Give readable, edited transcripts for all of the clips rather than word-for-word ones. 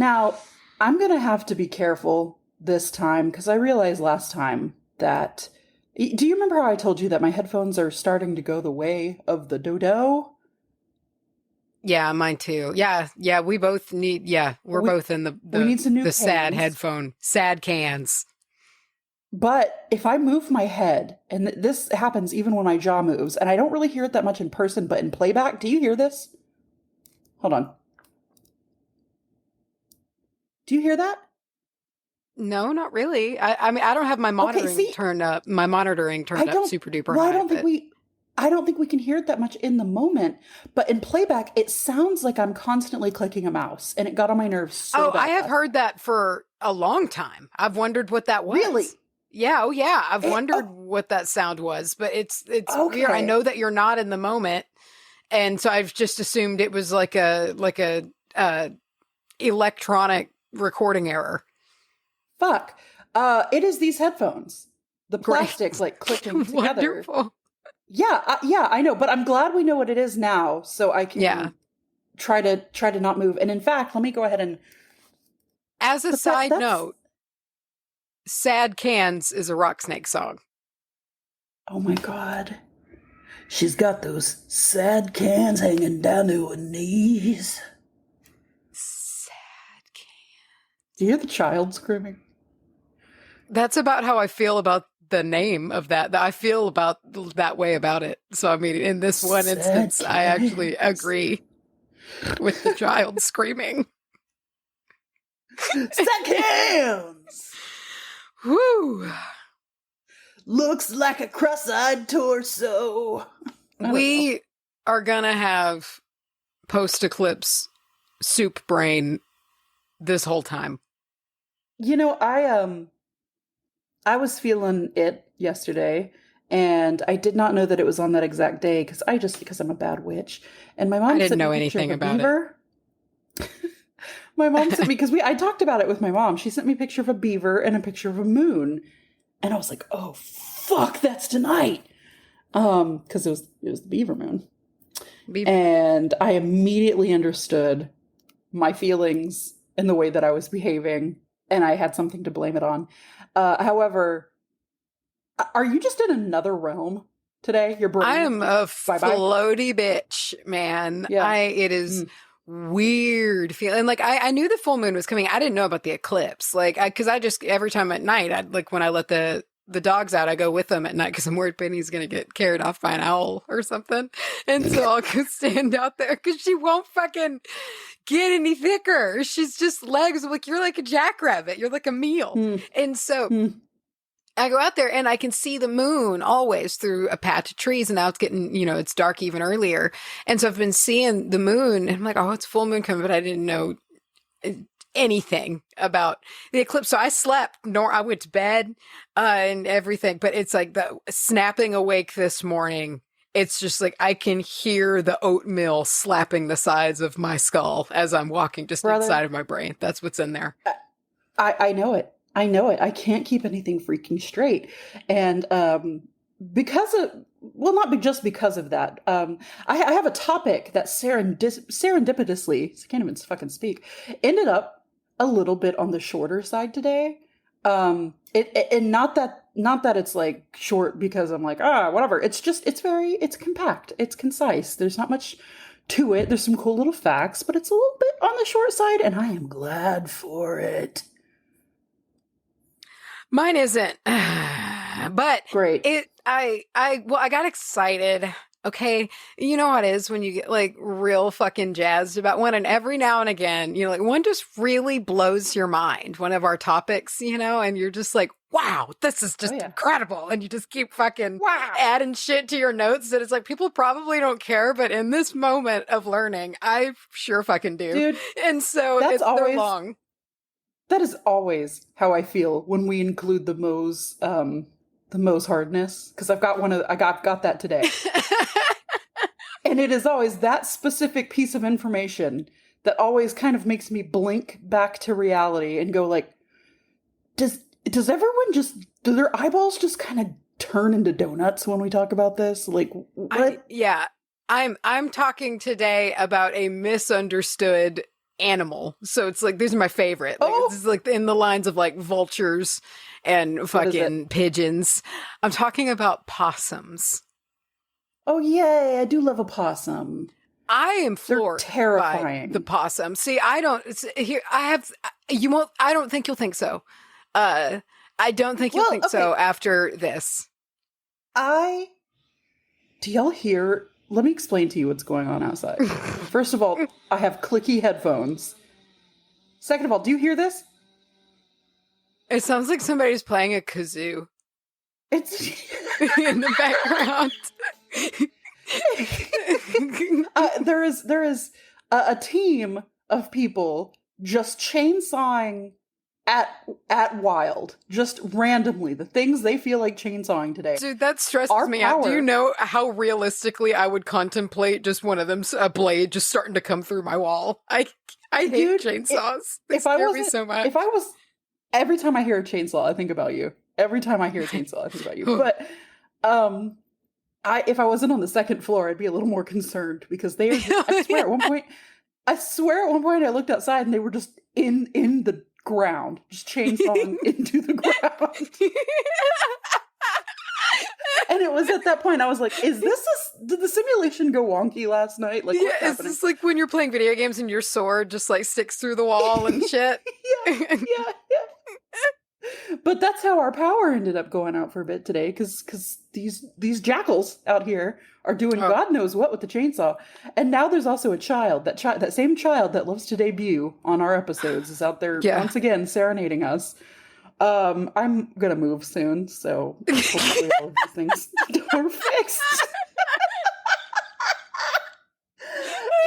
Now, I'm going to have to be careful this time because I realized last time that... Do you remember how I told you that my headphones are starting to go the way of the dodo? Yeah, mine too. Yeah, we both need, we're both in we need some new the sad cans. sad cans. But if I move my head, and this happens even when my jaw moves, and I don't really hear it that much in person, but in playback, do you hear this? Hold on. Do you hear that? No, not really. I mean, I don't have my monitoring turned up. My monitoring turned up super duper high. I don't think we can hear it that much in the moment, but in playback, it sounds like I'm constantly clicking a mouse, and it got on my nerves so bad. I have heard that for a long time. I've wondered what that was. Really? Yeah. Oh, yeah. I've wondered what that sound was, but it's weird. I know that you're not in the moment, and so I've just assumed it was like a electronic recording error. Fuck. It is these headphones. The plastic's like clicking together. Wonderful. Yeah, I know, but I'm glad we know what it is now, so I can try to not move. And in fact, let me go ahead and... As a side note, Sad Cans is a Rocksnake song. Oh my God. She's got those sad cans hanging down to her knees. Sad Cans. Do you hear the child screaming? That's about how I feel about the name of that. I feel about that way about it. So, I mean, in this one instance, I actually agree with the child screaming. Sad cans! Woo! Looks like a cross-eyed torso. We are gonna have post-eclipse soup brain this whole time. You know, I was feeling it yesterday, and I did not know that it was on that exact day because I'm a bad witch. And my mom didn't know anything about it. My mom sent me, because I talked about it with my mom. She sent me a picture of a beaver and a picture of a moon, and I was like, "Oh fuck, that's tonight," because it was the beaver moon. And I immediately understood my feelings and the way that I was behaving, and I had something to blame it on. However, are you just in another realm today? Your brain? I am a floaty bitch, man. Yeah. It is weird feeling. Like, I knew the full moon was coming. I didn't know about the eclipse. Like, because I just, every time at night, when I let the dogs out, I go with them at night because I'm worried Penny's going to get carried off by an owl or something. And so I'll go stand out there because she won't fucking get any thicker. She's just legs. Like, you're like a jackrabbit. You're like a meal. And so I go out there and I can see the moon always through a patch of trees. And now it's getting, it's dark even earlier. And so I've been seeing the moon and I'm like, oh, it's full moon coming, but I didn't know anything about the eclipse. So I slept, I went to bed and everything. But it's like the snapping awake this morning. It's just like I can hear the oatmeal slapping the sides of my skull as I'm walking just inside of my brain. That's what's in there. I know it. I can't keep anything freaking straight. And because of, well, not just because of that, I have a topic that serendipitously, I can't even fucking speak, ended up a little bit on the shorter side today. And not that it's like short because I'm like, whatever. It's just, it's compact. It's concise. There's not much to it. There's some cool little facts, but it's a little bit on the short side and I am glad for it. Mine isn't, but great. I got excited. Okay. You know how it is when you get like real fucking jazzed about one, and every now and again, like one just really blows your mind, one of our topics, and you're just like, wow, this is just incredible. And you just keep fucking adding shit to your notes that it's like, people probably don't care, but in this moment of learning, I sure fucking do. Dude, and so it's so long. That is always how I feel when we include the Moe's hardness, because I got that today. And it is always that specific piece of information that always kind of makes me blink back to reality and go like, does everyone do their eyeballs just kind of turn into donuts when we talk about this? Like, what? I'm talking today about a misunderstood animal. So it's like, these are my favorite. Like, Oh! it's like in the lines of like vultures and fucking pigeons. I'm talking about possums. Oh, yay. I do love a possum. I am They're floored terrifying. by the possum. See, I don't think you'll think so. I don't think you'll think so after this. Do y'all hear? Let me explain to you what's going on outside. First of all, I have clicky headphones. Second of all, do you hear this? It sounds like somebody's playing a kazoo. It's in the background. There is a team of people just chainsawing at wild, just randomly, the things they feel like chainsawing today. Dude, that stresses me out. Do you know how realistically I would contemplate just one of them, a blade just starting to come through my wall? I hate chainsaws. They scare me so much. Every time I hear a chainsaw, I think about you. Every time I hear a chainsaw, I think about you. But if I wasn't on the second floor, I'd be a little more concerned because they. I swear, at one point, I looked outside and they were just in the ground, just chainsawing into the ground. And it was at that point I was like, did the simulation go wonky last night? Like, what's happening? Is this like when you're playing video games and your sword just like sticks through the wall and shit? yeah. But that's how our power ended up going out for a bit today, because these jackals out here are doing God knows what with the chainsaw. And now there's also a child, that same child that loves to debut on our episodes is out there once again serenading us. I'm gonna move soon, so hopefully all of these things are fixed.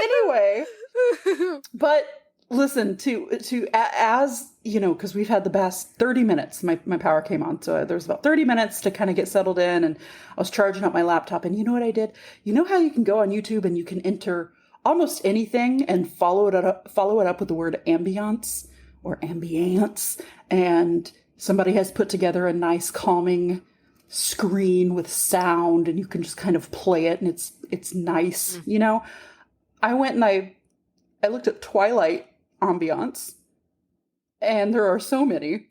Anyway, but listen, as you know, because we've had the past 30 minutes, my power came on, so there was about 30 minutes to kind of get settled in, and I was charging up my laptop, and you know what I did? You know how you can go on YouTube and you can enter almost anything and follow it up with the word ambiance or ambiance, and somebody has put together a nice calming screen with sound, and you can just kind of play it, and it's nice, you know? I went and I looked at Twilight ambiance, and there are so many.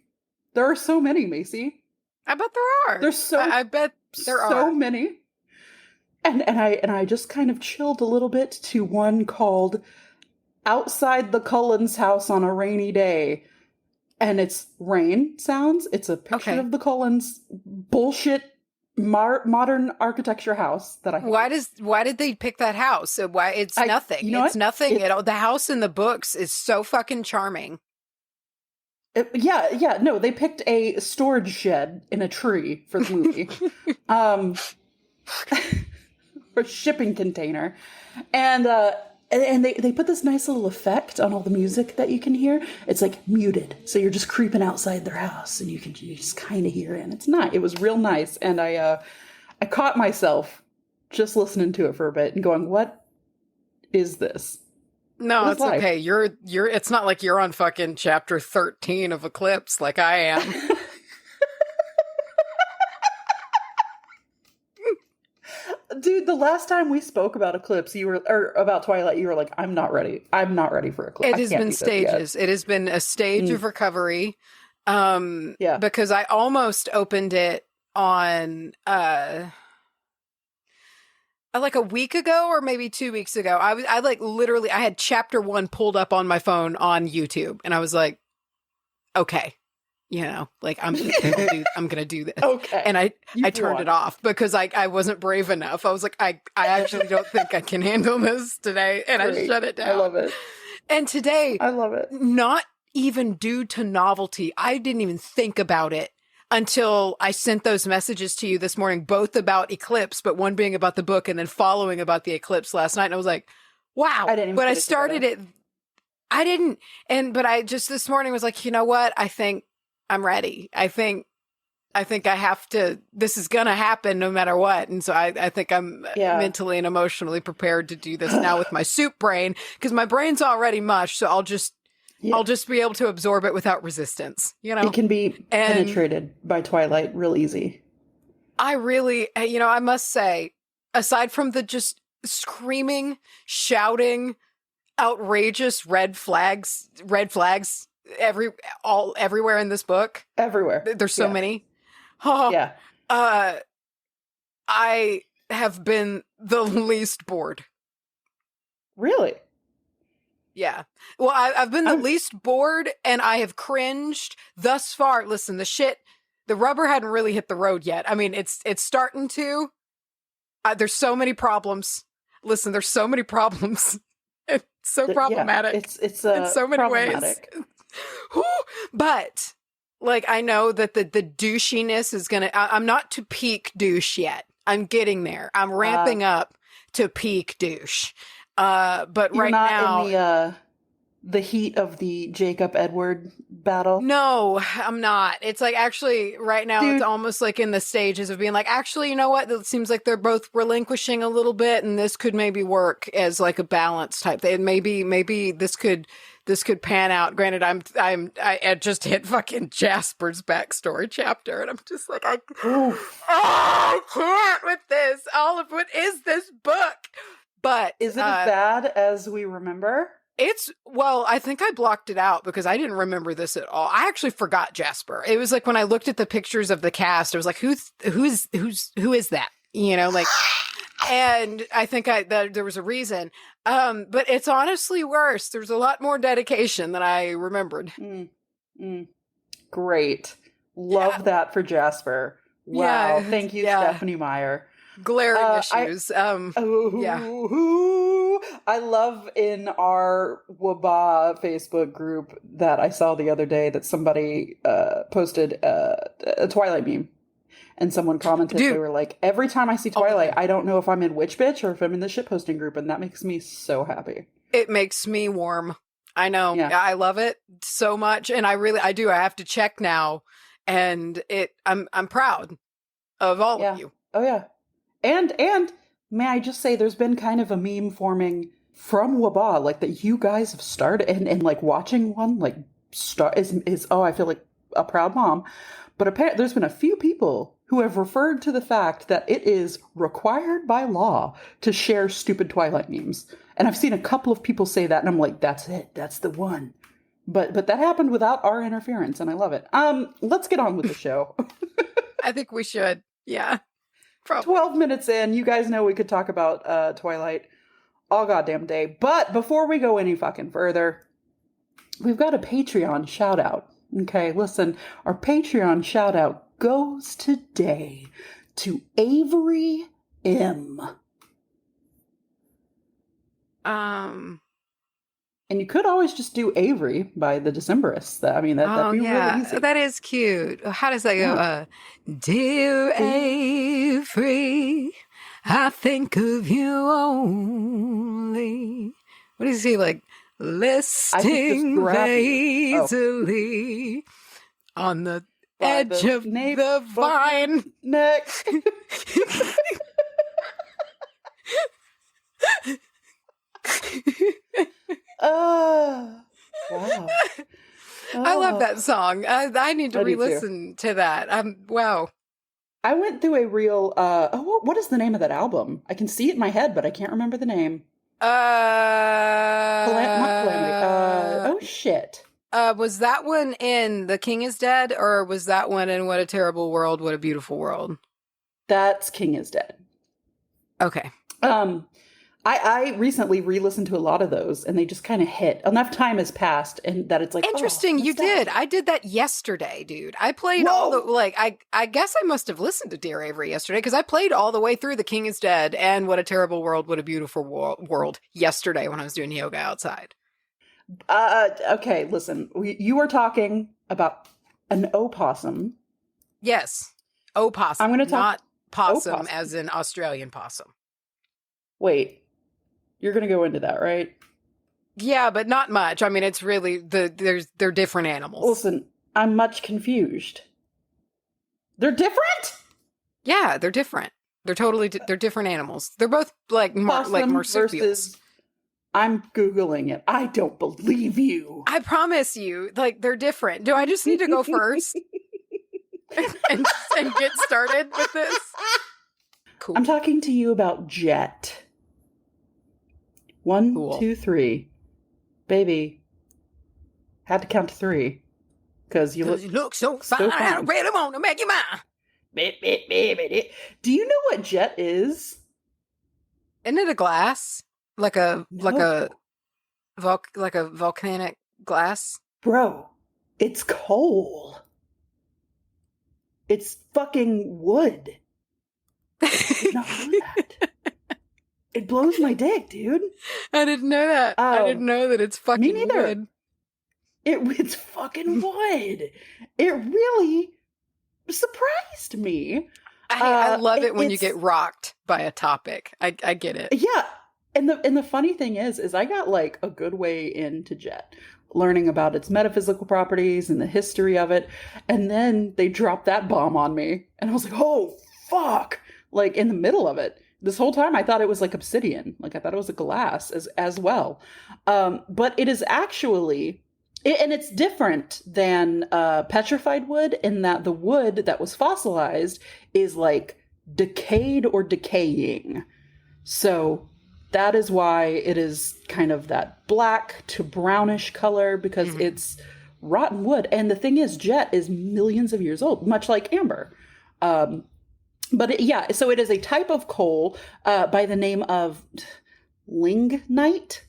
There are so many, Macy. I bet there are. I bet there are so many. And I just kind of chilled a little bit to one called Outside the Cullens' House on a Rainy Day. And it's rain sounds. It's a picture of the Cullens' bullshit modern architecture house that I hate. Why did they pick that house? Why it's nothing. It's nothing at all. The house in the books is so fucking charming. No, they picked a storage shed in a tree for the movie. For a shipping container. And they put this nice little effect on all the music that you can hear. It's like muted. So you're just creeping outside their house and you just kind of hear it. And it's not. It was real nice. And I caught myself just listening to it for a bit and going, what is this? No, it's life? Okay. You're it's not like you're on fucking chapter 13 of Eclipse like I am. Dude, the last time we spoke about Eclipse, about Twilight, you were like, I'm not ready. I'm not ready for Eclipse. It has been stages. It has been a stage of recovery. Because I almost opened it on like a week ago or maybe 2 weeks ago. I like literally I had chapter 1 pulled up on my phone on YouTube, and I was like, okay. You know, like I'm gonna do this. Okay. And I turned it off because I wasn't brave enough. I was like, I actually don't think I can handle this today. And I shut it down. I love it. And today, I love it. Not even due to novelty. I didn't even think about it until I sent those messages to you this morning, both about Eclipse, but one being about the book and then following about the Eclipse last night. And I was like, wow. But I started it. I didn't. But I just this morning was like, you know what? I think I'm ready. I think I have to, this is going to happen no matter what. And so I think I'm mentally and emotionally prepared to do this now with my soup brain, because my brain's already mush. So I'll just be able to absorb it without resistance. You know, it can be penetrated by Twilight real easy. I really, I must say, aside from the just screaming, shouting, outrageous red flags everywhere in this book. Everywhere. There's so Yeah. many. Oh, Yeah. I have been the least bored. Really? Yeah. Well, I've been the least bored, and I have cringed thus far. Listen, the rubber hadn't really hit the road yet. I mean, it's starting to. There's so many problems. Listen, there's so many problems. It's so problematic. Yeah, it's in so many ways. But like, I know that the douchiness is gonna. I'm not to peak douche yet. I'm getting there. I'm ramping up to peak douche. But you're right not now, in the heat of the Jacob Edward battle. no, I'm not. It's like, actually right now, Dude. it's almost like in the stages of being like, actually, you know what? It seems like they're both relinquishing a little bit, and this could maybe work as like a balance type thing. Maybe this could pan out. Granted, I just hit fucking Jasper's backstory chapter, and I'm just like, I can't with this. What is this book? But Is it as bad as we remember? I think I blocked it out because I didn't remember this at all. I actually forgot Jasper. It was like when I looked at the pictures of the cast, I was like, who is that? You know, like, and I think there was a reason. But it's honestly worse. There's a lot more dedication than I remembered. Great. Love that for Jasper. Wow. Yeah, Thank you, Stephanie Meyer. Glaring issues. I love in our WBAH Facebook group that I saw the other day that somebody posted a Twilight meme. And someone commented, they were like, every time I see Twilight, I don't know if I'm in Witch Bitch or if I'm in the shitposting group. And that makes me so happy. It makes me warm. I know. Yeah. I love it so much. And I do. I have to check now. And I'm proud of all of you. Oh, yeah. And may I just say, there's been kind of a meme forming from WBAH, like that you guys have started, and like watching one like start is I feel like a proud mom. But apparently, there's been a few people who have referred to the fact that it is required by law to share stupid Twilight memes, and I've seen a couple of people say that, and I'm like, that's it, that's the one. But that happened without our interference, and I love it. Let's get on with the show. I think we should. Yeah. Probably. 12 minutes in, you guys know we could talk about Twilight all goddamn day. But before we go any fucking further, we've got a Patreon shout out. Okay, listen, our Patreon shout out goes today to Avery M. And you could always just do Avery by the Decemberists. That'd be really easy. That is cute. How does that go? Dear Avery, I think of you only. What is he like? Listing lazily on the edge of the vine. Neck. Wow. I love that song. I need to re-listen to that. Wow. I went through a real, what is the name of that album? I can see it in my head, but I can't remember the name. Not Calamity. Oh, shit. Was that one in The King is Dead, or was that one in What a Terrible World, What a Beautiful World? That's King is Dead. Okay. I recently re-listened to a lot of those, and they just kind of hit. Enough time has passed, and that it's like, interesting. You did. I did that yesterday, dude. I played all the I guess I must have listened to Dear Avery yesterday, because I played all the way through The King is Dead and What a Terrible World, What a Beautiful World yesterday when I was doing yoga outside. Okay, listen. You are talking about an opossum. Yes, opossum. I'm going to talk not possum opossum. as in Australian possum. Wait. You're going to go into that, right? Yeah, but not much. I mean, it's really they're different animals. Listen, I'm much confused. They're different? Yeah, they're different. They're totally they're different animals. They're both like marsupials. I'm Googling it. I don't believe you. I promise you, like, they're different. Do I just need to go first and get started with this? Cool. I'm talking to you about Jet. 1, Cool. 2, 3. baby, had to count to 3 because you look so fine. so I fine. really want to make you mine. Do you know what jet is? Isn't it a glass? Like a No. like a volcanic glass? Bro, it's coal. It's fucking wood. I did not know that. It blows my dick, dude. I didn't know that. I didn't know that it's fucking Me neither. wood. It's fucking wood. It really surprised me. I love it when you get rocked by a topic. I get it. Yeah. And the funny thing is I got like a good way into jet, learning about its metaphysical properties and the history of it. And then they dropped that bomb on me. And I was like, oh, fuck. Like in the middle of it. This whole time I thought it was like obsidian. Like I thought it was a glass as well. But it is actually, and it's different than petrified wood in that the wood that was fossilized is like decayed or decaying. So that is why it is kind of that black to brownish color, because it's rotten wood. And the thing is, jet is millions of years old, much like amber. So it is a type of coal by the name of lignite.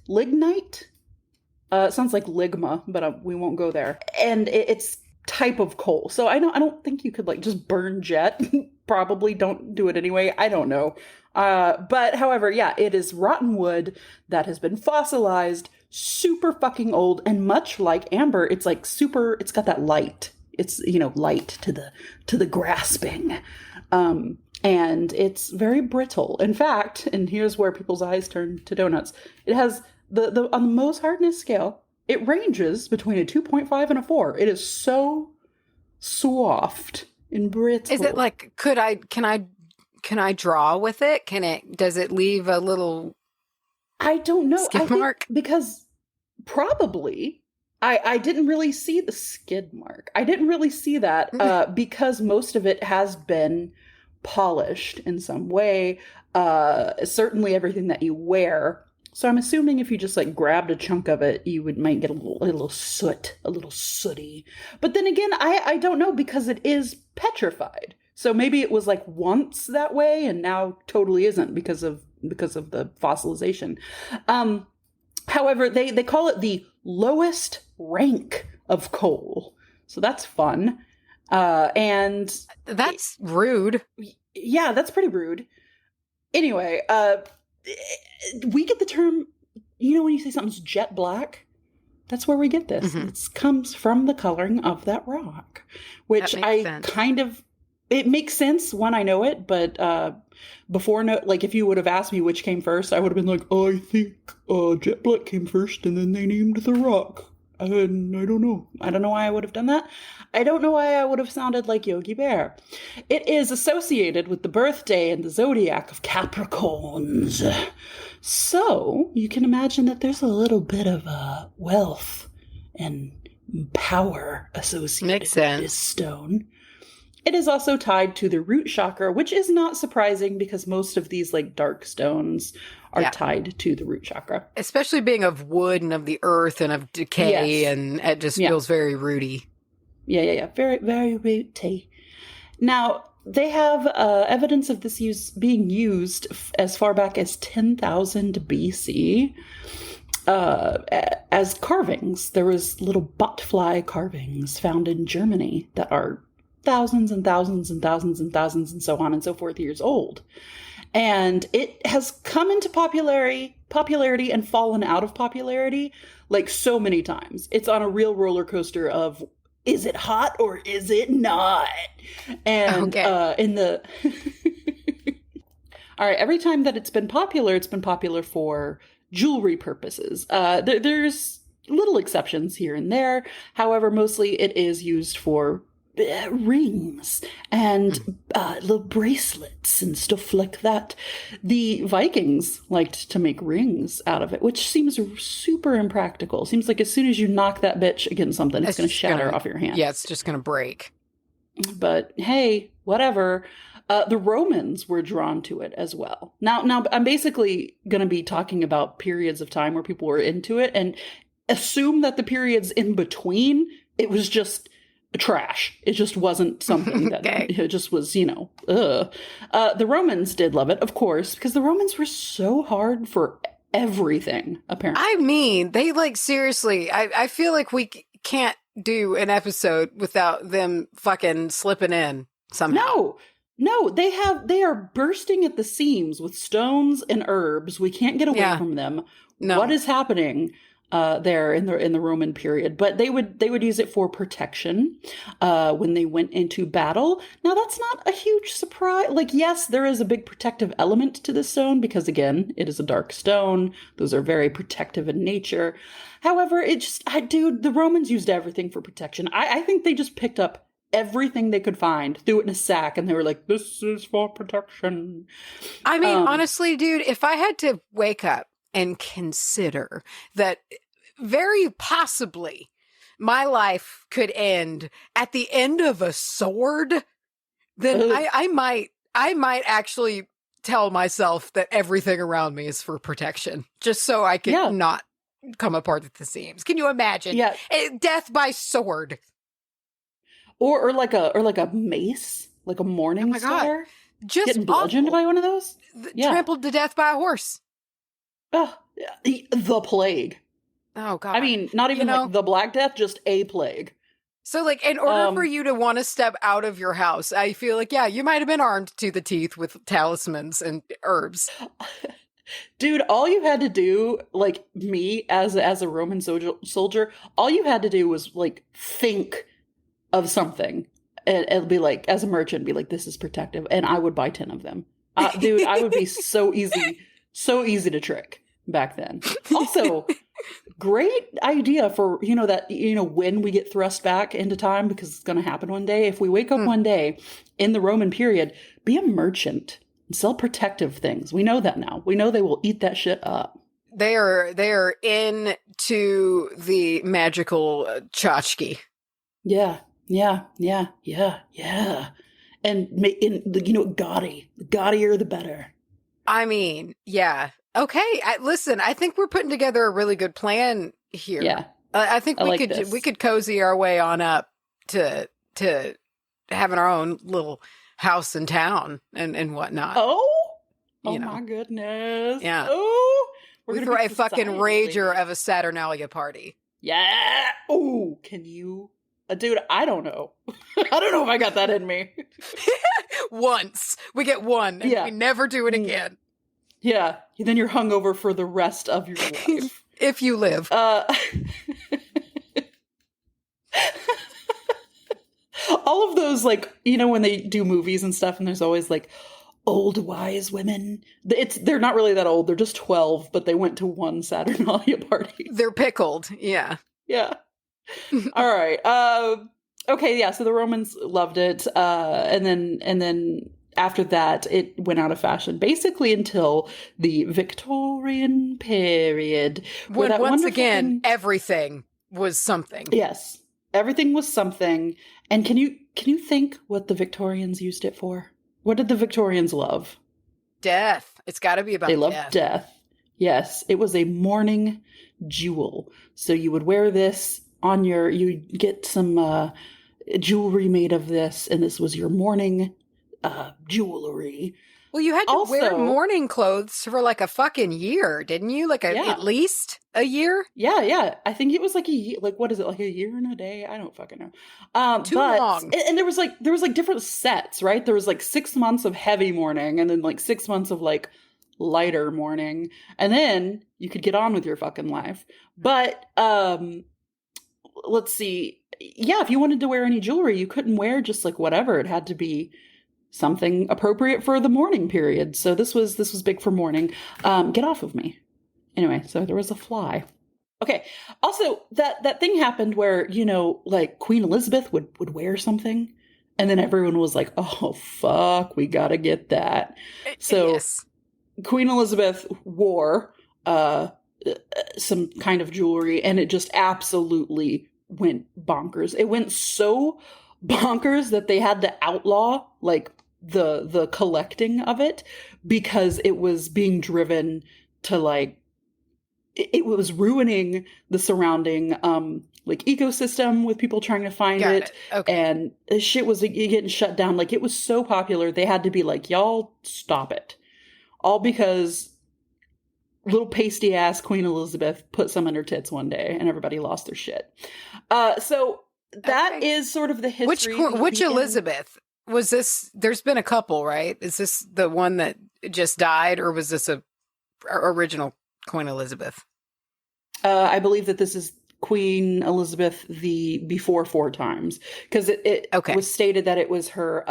It sounds like ligma, but we won't go there. And it's type of coal. So I don't think you could like just burn jet. Probably don't do it anyway. I don't know. But however, yeah, it is rotten wood that has been fossilized, super fucking old, and much like amber, it's like super. It's got that light. It's light to the grasping. And it's very brittle. In fact, and here's where people's eyes turn to donuts. It has the on the Mohs hardness scale, it ranges between a 2.5 and a 4. It is so soft and brittle. Is it like, can I draw with it? Does it leave a little I don't know. skid mark? Because probably I didn't really see the skid mark. I didn't really see that because most of it has been polished in some way. Certainly everything that you wear. So I'm assuming if you just like grabbed a chunk of it, you might get a little soot, a little sooty. But then again, I don't know, because it is petrified. So maybe it was like once that way and now totally isn't because of the fossilization. However, they call it the lowest rank of coal. So that's fun. And that's rude. Yeah, that's pretty rude. Anyway, we get the term, when you say something's jet black, that's where we get this. It comes from the coloring of that rock, which it makes sense when I know it, but if you would have asked me which came first, I would have been like, oh, I think jet black came first and then they named the rock. And I don't know. I don't know why I would have done that. I don't know why I would have sounded like Yogi Bear. It is associated with the birthday and the zodiac of Capricorns. So you can imagine that there's a little bit of wealth and power associated with this stone. It is also tied to the root chakra, which is not surprising because most of these like dark stones are tied to the root chakra. Especially being of wood and of the earth and of decay, and it just feels very rooty. Yeah. Very, very rooty. Now, they have evidence of this being used as far back as 10,000 BC as carvings. There was little butterfly carvings found in Germany that are thousands and thousands and thousands and thousands and so on and so forth years old. And it has come into popularity and fallen out of popularity like so many times. It's on a real roller coaster of, is it hot or is it not? And in the all right, every time that it's been popular for jewelry purposes. There's little exceptions here and there. However, mostly it is used for rings and little bracelets and stuff like that. The Vikings liked to make rings out of it, which seems super impractical. Seems like as soon as you knock that bitch against something, it's going to shatter off your hand. Yeah, it's just going to break. But hey, whatever. The Romans were drawn to it as well. Now I'm basically going to be talking about periods of time where people were into it, and assume that the periods in between, it was just trash. It just wasn't something that it just was, ugh. The Romans did love it, of course, because the Romans were so hard for everything, apparently. I mean, they seriously, I feel like we can't do an episode without them fucking slipping in somehow. No, they are bursting at the seams with stones and herbs. We can't get away from them. No. What is happening there in the Roman period? But they would use it for protection when they went into battle. Now that's not a huge surprise. Yes, there is a big protective element to this stone because again, it is a dark stone. Those are very protective in nature. However, the Romans used everything for protection. I think they just picked up everything they could find, threw it in a sack, and they were like, this is for protection. I mean, honestly, dude, if I had to wake up and consider that very possibly my life could end at the end of a sword, then I might actually tell myself that everything around me is for protection, just so I could not come apart at the seams. Can you imagine? Yeah. Death by sword. Or like a mace, like a morning star. Just getting bludgeoned by one of those. Trampled to death by a horse. The plague. Oh God! I mean, not even like the Black Death, just a plague. So, in order for you to want to step out of your house, I feel like you might have been armed to the teeth with talismans and herbs. Dude, all you had to do, me as a Roman soldier, all you had to do was think of something, and it'll be as a merchant, be like, this is protective, and I would buy 10 of them. Dude, I would be so easy to trick back then. Also, great idea for, when we get thrust back into time, because it's going to happen one day. If we wake up one day in the Roman period, be a merchant and sell protective things. We know that now. We know they will eat that shit up. They are into the magical tchotchke. Yeah. And gaudy. The gaudier, the better. I mean, yeah. Okay. Listen, I think we're putting together a really good plan here. Yeah. I think we could cozy our way on up to having our own little house in town and whatnot. Oh my goodness. Yeah. Oh, we throw a fucking rager of a Saturnalia party. Yeah. Oh, can you? Dude, I don't know. I don't know if I got that in me. Once. We get one, and we never do it again. Yeah. Then you're hungover for the rest of your life. If you live. All of those, when they do movies and stuff, and there's always, old wise women. They're not really that old. They're just 12, but they went to one Saturnalia party. They're pickled. Yeah. Yeah. All right. Okay. Yeah. So the Romans loved it. And then after that, it went out of fashion basically until the Victorian period. When once again, everything was something. Yes. Everything was something. And can you think what the Victorians used it for? What did the Victorians love? Death. It's got to be about death. They loved death. Yes. It was a mourning jewel. So you would wear this on you get some jewelry made of this, and this was your mourning jewelry. Well, you had to wear mourning clothes for a fucking year, didn't you? At least a year? Yeah. I think it was a year. What is it? A year and a day? I don't fucking know. Too long. And there was different sets, right? There was 6 months of heavy mourning, and then 6 months of lighter mourning, and then you could get on with your fucking life. But let's see. Yeah, if you wanted to wear any jewelry, you couldn't wear just whatever. It had to be something appropriate for the mourning period. So this was big for mourning. Get off of me. Anyway, so there was a fly. Okay. Also, that thing happened where, Queen Elizabeth would wear something, and then everyone was like, oh, fuck, we gotta get that. So yes. Queen Elizabeth wore some kind of jewelry, and it just absolutely went bonkers. It went so bonkers that they had to outlaw the collecting of it, because it was being driven to it was ruining the surrounding like ecosystem with people trying to find it. Okay. And shit was getting shut down. Like, it was so popular, they had to be like, y'all stop it. All because little pasty ass Queen Elizabeth put some in her tits one day and everybody lost their shit. So that is sort of the history. Which Elizabeth? Was this, there's been a couple, right? Is this the one that just died, or was this a original Queen Elizabeth? I believe that this is Queen Elizabeth the before 4 times, because it was stated that it was her,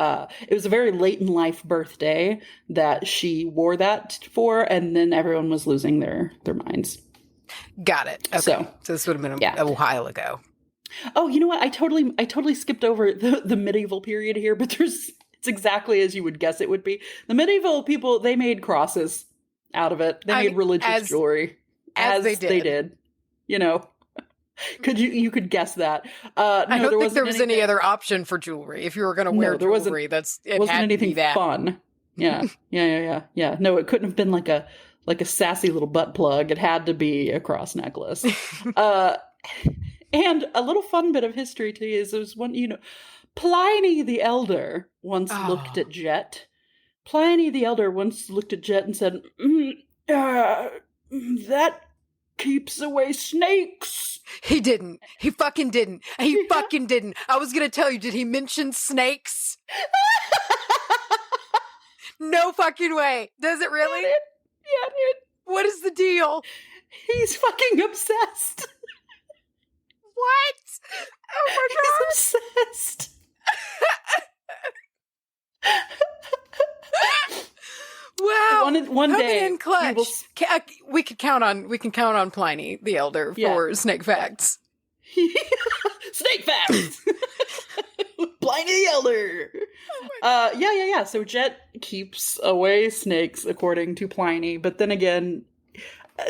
it was a very late in life birthday that she wore that for, and then everyone was losing their minds. Got it. Okay. So this would have been a while ago. Oh, you know what? I totally skipped over the medieval period here, but it's exactly as you would guess it would be. The medieval people, they made crosses out of it. They made religious jewelry. As they did. You know. You could guess that. I don't think there was any other option for jewelry. If you were going to wear jewelry, it wasn't anything fun. Yeah. No, it couldn't have been like a sassy little butt plug. It had to be a cross necklace. And a little fun bit of history to you is there's one, Pliny the Elder once looked at Jet. Pliny the Elder once looked at Jet and said, that keeps away snakes. He didn't. He fucking didn't. He fucking didn't. I was going to tell you, did he mention snakes? No fucking way. Does it really? Yeah, dude. What is the deal? He's fucking obsessed. What? Oh my God. He's obsessed. Wow. One day in clutch. We can count on Pliny the Elder for snake facts. Snake facts. Pliny the Elder. Yeah. So Jet keeps away snakes according to Pliny, but then again,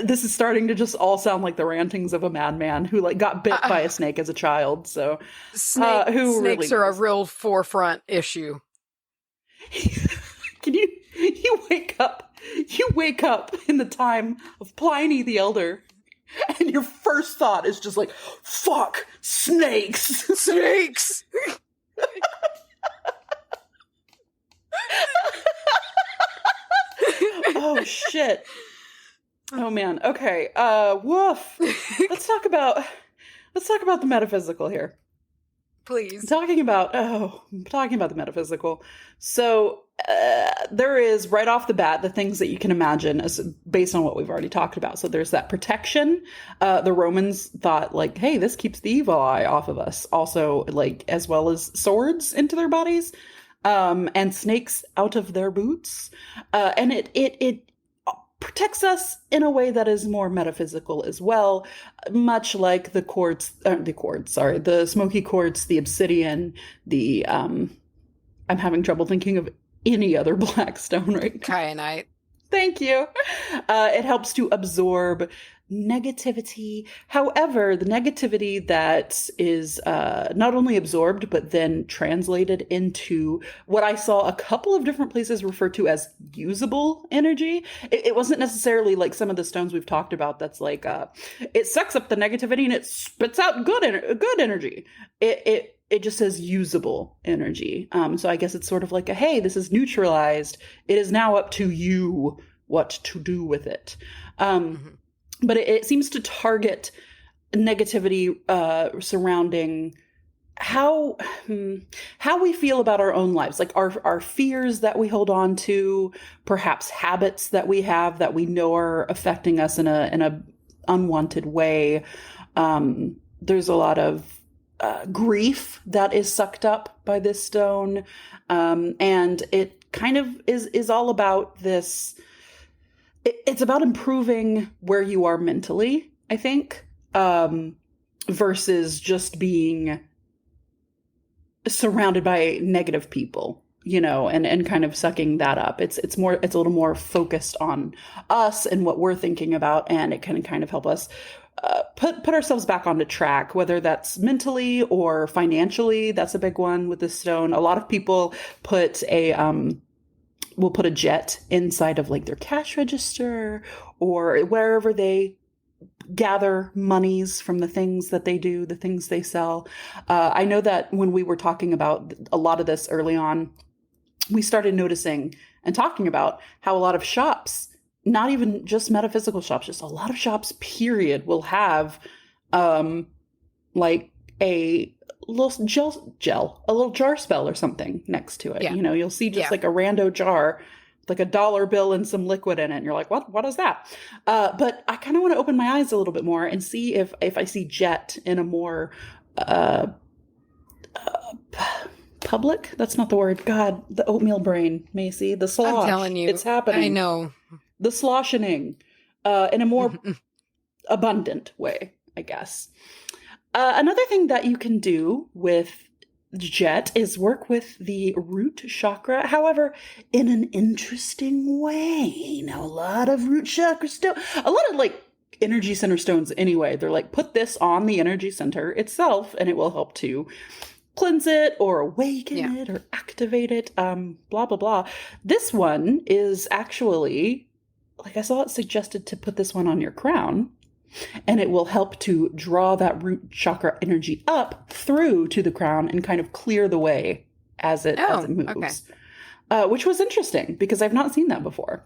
this is starting to just all sound like the rantings of a madman who got bit by a snake as a child. So snakes are a real forefront issue. Can you wake up in the time of Pliny the Elder, and your first thought is just like, fuck, snakes. Oh shit. Oh man. Okay. Woof. Let's talk about the metaphysical here. Please. Talking about the metaphysical. So there is, right off the bat, the things that you can imagine as based on what we've already talked about. So there's that protection. The Romans thought hey, this keeps the evil eye off of us. Also, as well as swords into their bodies, and snakes out of their boots. And it protects us in a way that is more metaphysical as well, much like the smoky quartz, the obsidian, the I'm having trouble thinking of any other black stone right now. Kyanite. Thank you. It helps to absorb negativity. However, the negativity that is not only absorbed, but then translated into what I saw a couple of different places referred to as usable energy. It wasn't necessarily like some of the stones we've talked about that's it sucks up the negativity and it spits out good energy. It just says usable energy. So I guess it's sort of like hey, this is neutralized. It is now up to you what to do with it. But it seems to target negativity surrounding how we feel about our own lives, like our fears that we hold on to, perhaps habits that we have that we know are affecting us in a unwanted way. There's a lot of grief that is sucked up by this stone, and it kind of is all about this. It's about improving where you are mentally, I think, versus just being surrounded by negative people, and kind of sucking that up. It's a little more focused on us and what we're thinking about, and it can kind of help us put ourselves back onto track, whether that's mentally or financially. That's a big one with this stone. A lot of people will put a jet inside of their cash register or wherever they gather monies from the things that they do, the things they sell. I know that when we were talking about a lot of this early on, we started noticing and talking about how a lot of shops, not even just metaphysical shops, just a lot of shops, period, will have like a little a little jar spell or something next to it. Yeah. You know, you'll see just like a rando jar, like a $1 bill and some liquid in it. And you're like, what is that? But I kind of want to open my eyes a little bit more and see if I see jet in a more public. That's not the word. God, the oatmeal brain, Macy, the slosh. I'm telling you, it's happening. I know. The sloshening in a more abundant way, I guess. Another thing that you can do with jet is work with the root chakra, however, in an interesting way. Now, a lot of root chakra stone, a lot of like energy center stones anyway, they're like, put this on the energy center itself and it will help to cleanse it or awaken it or activate it, blah, blah, blah. This one is actually, like I saw it suggested to put this one on your crown. And it will help to draw that root chakra energy up through to the crown and kind of clear the way as it moves. Okay. Which was interesting because I've not seen that before.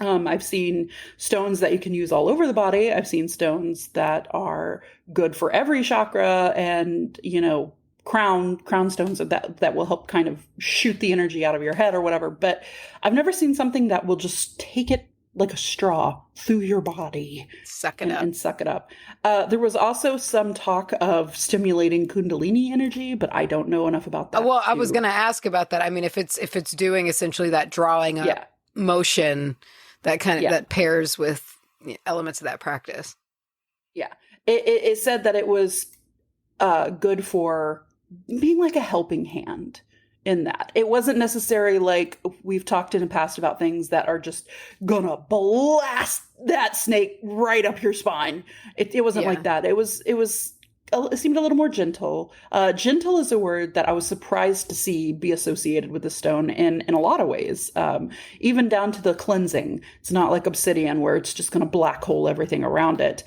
I've seen stones that you can use all over the body. I've seen stones that are good for every chakra and, you know, crown stones that will help kind of shoot the energy out of your head or whatever. But I've never seen something that will just take it like a straw through your body. Suck it up. And suck it up. There was also some talk of stimulating Kundalini energy, but I don't know enough about that. Well, I was going to ask about that. I mean, if it's doing essentially that drawing up motion, that kind of that pairs with elements of that practice. Yeah. It said that it was good for being like a helping hand. In that. It wasn't necessarily like we've talked in the past about things that are just gonna blast that snake right up your spine. It wasn't like that. It seemed a little more gentle. Gentle is a word that I was surprised to see be associated with the stone in a lot of ways. Even down to the cleansing. It's not like obsidian where it's just gonna black hole everything around it.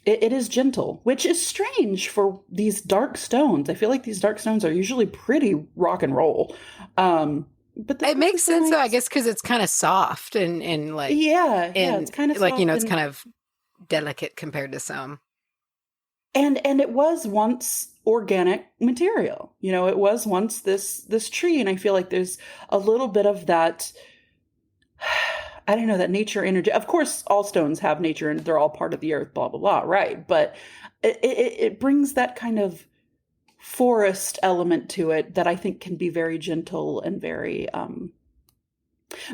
It is gentle, which is strange for these dark stones. I feel like these dark stones are usually pretty rock and roll. But it makes sense, though, I guess, because it's kind of soft and like... it's kind of like, it's kind of delicate compared to some. And it was once organic material. You know, it was once this tree, and I feel like there's a little bit of that... I don't know, that nature energy. Of course, all stones have nature and they're all part of the earth, blah, blah, blah, right? But it brings that kind of forest element to it that I think can be very gentle and very,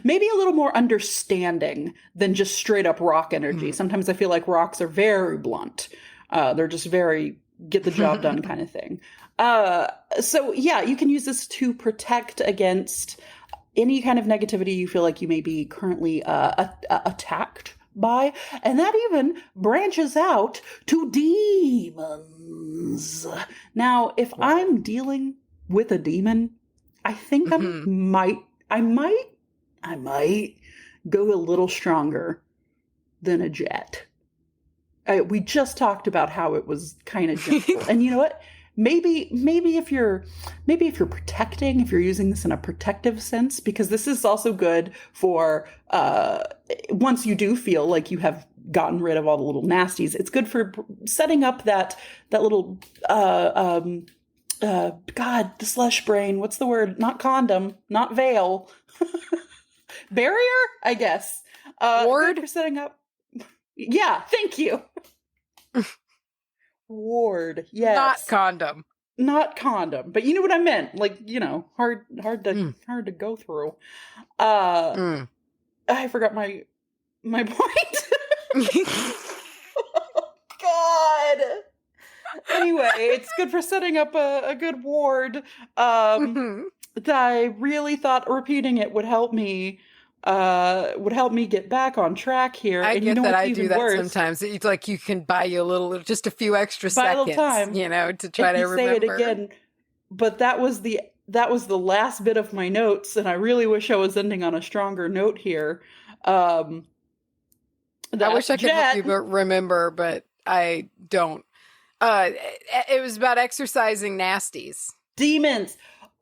maybe a little more understanding than just straight up rock energy. Sometimes I feel like rocks are very blunt. They're just very get the job done kind of thing. So yeah, you can use this to protect against any kind of negativity you feel like you may be currently attacked by. And that even branches out to demons. Now, if I'm dealing with a demon, I think I might go a little stronger than a jet. We just talked about how it was kind of gentle. And you know what? Maybe if you're protecting, if you're using this in a protective sense, because this is also good for once you do feel like you have gotten rid of all the little nasties, it's good for setting up that little God, the slush brain. What's the word? Not condom, not veil, barrier, I guess. Ward for setting up. Yeah, thank you. Ward, yes. Not condom, but you know what I meant. Like, you know, hard to go through. I forgot my point. God. Anyway, it's good for setting up a good ward. That I really thought repeating it would help me get back on track here. I and get you know that. what's I even do that worse? sometimes. It's like you can buy you just a few extra seconds, time, you know, to try to remember. Say it again. But that was the last bit of my notes, and I really wish I was ending on a stronger note here. I wish I could help you Jen. remember, but I don't. It was about exercising nasties. Demons.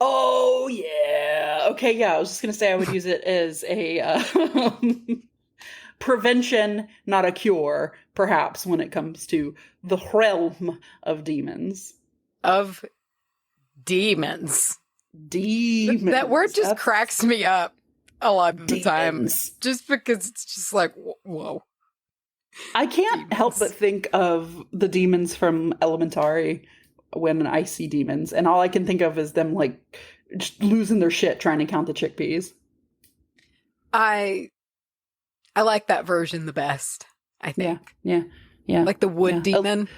Oh, yeah. Okay, yeah, I was just going to say I would use it as a prevention, not a cure, perhaps, when it comes to the realm of demons. Of demons. Demons. That word just cracks me up a lot of the time. Demons. Just because it's just like, whoa. I can't help but think of the demons from Elementary when I see demons, and all I can think of is them like just losing their shit trying to count the chickpeas. I like that version the best, I think. Yeah. Like the wood demon.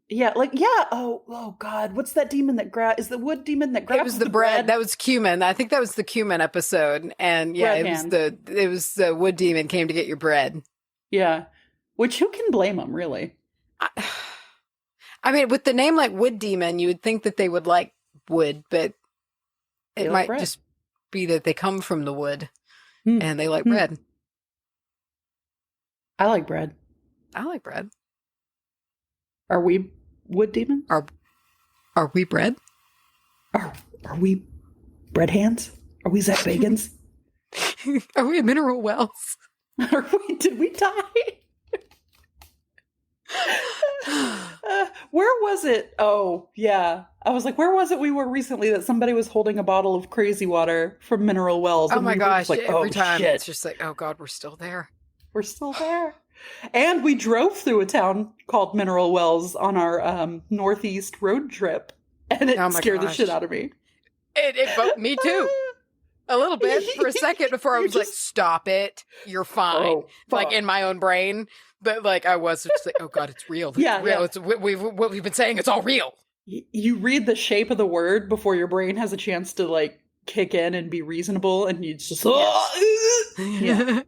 Oh God, what's that demon that is the wood demon that grabs? It was the bread. That was cumin. I think that was the cumin episode, and yeah, it was the wood demon came to get your bread. Yeah, which who can blame them, really? I mean, with the name like Wood Demon, you would think that they would like wood, but it might just be that they come from the wood and they like bread. I like bread. I like bread. Are we wood demons? Are we bread? Are we bread hands? Are we Zach Bagans? Are we mineral wells? Did we die? Where was it? Oh, yeah. I was like, where was it we were recently that somebody was holding a bottle of crazy water from Mineral Wells? Oh my gosh. Like, every time it's just like, oh God, we're still there. We're still there. And we drove through a town called Mineral Wells on our Northeast road trip. And it scared the shit out of me. It me too. A little bit for a second before I was like, stop it. You're fine. Oh, like in my own brain. But like I was just like, oh God, it's real. It's real. Yeah. It's what we've been saying. It's all real. You read the shape of the word before your brain has a chance to like kick in and be reasonable. And you just, yeah.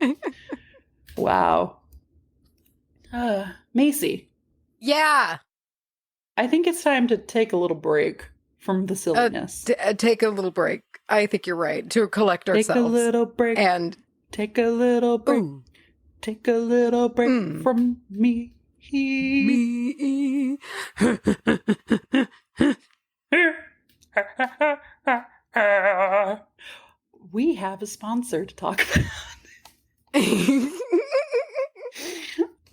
Wow. Macy. Yeah. I think it's time to take a little break from the silliness. Take a little break. I think you're right. To collect ourselves. Take a little break. And take a little break. Ooh. Take a little break from me. We have a sponsor to talk about.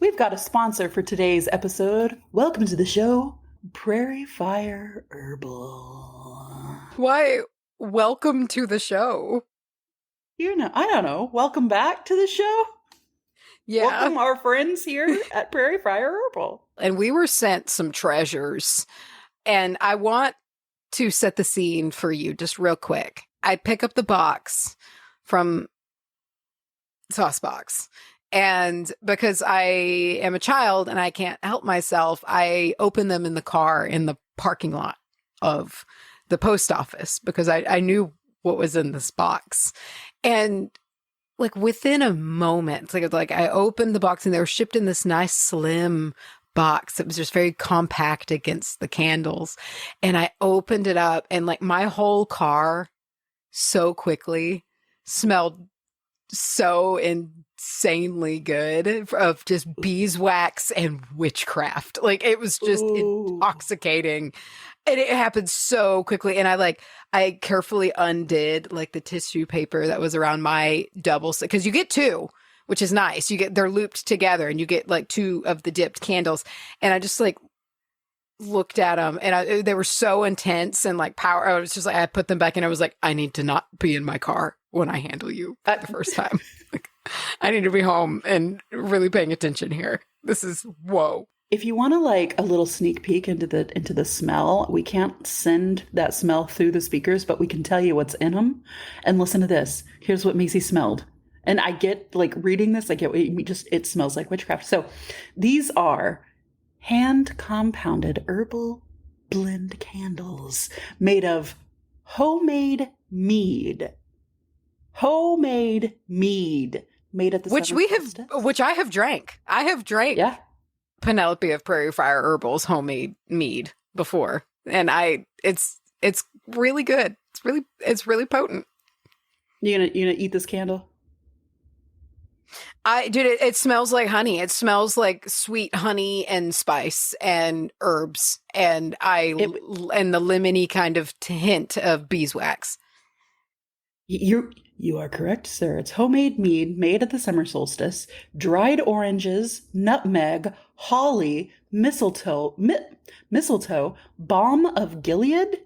We've got a sponsor for today's episode. Welcome to the show, Prairie Fire Herbal. Why, welcome to the show. I don't know. Welcome back to the show. Yeah. Welcome our friends here at Prairie Fire Herbal. And we were sent some treasures. And I want to set the scene for you just real quick. I pick up the box from Saucebox. And because I am a child and I can't help myself, I open them in the car in the parking lot of the post office because I knew what was in this box. And like within a moment, like I opened the box and they were shipped in this nice slim box that was just very compact against the candles. And I opened it up and like my whole car so quickly smelled so insanely good of just beeswax and witchcraft. Like it was just intoxicating. And it happened so quickly. And I carefully undid like the tissue paper that was around my double, because you get two, which is nice. They're looped together and you get like two of the dipped candles. And I just like looked at them and they were so intense and like power. I was just like, I put them back and I was like, I need to not be in my car when I handle you the first time. Like, I need to be home and really paying attention here. This is whoa. If you want to like a little sneak peek into the smell, we can't send that smell through the speakers, but we can tell you what's in them. And listen to this. Here's what Macy smelled. And I get like reading this, I get it smells like witchcraft. So these are hand compounded herbal blend candles made of homemade mead. Homemade mead made at the which I have drank. I have drank. Yeah. Penelope of Prairie Fire Herbal's homemade mead before, and it's really good. It's really potent. You gonna eat this candle? Dude, it smells like honey. It smells like sweet honey and spice and herbs, and and the lemony kind of hint of beeswax. You are correct, sir. It's homemade mead made at the summer solstice, dried oranges, nutmeg, holly, mistletoe, balm of Gilead.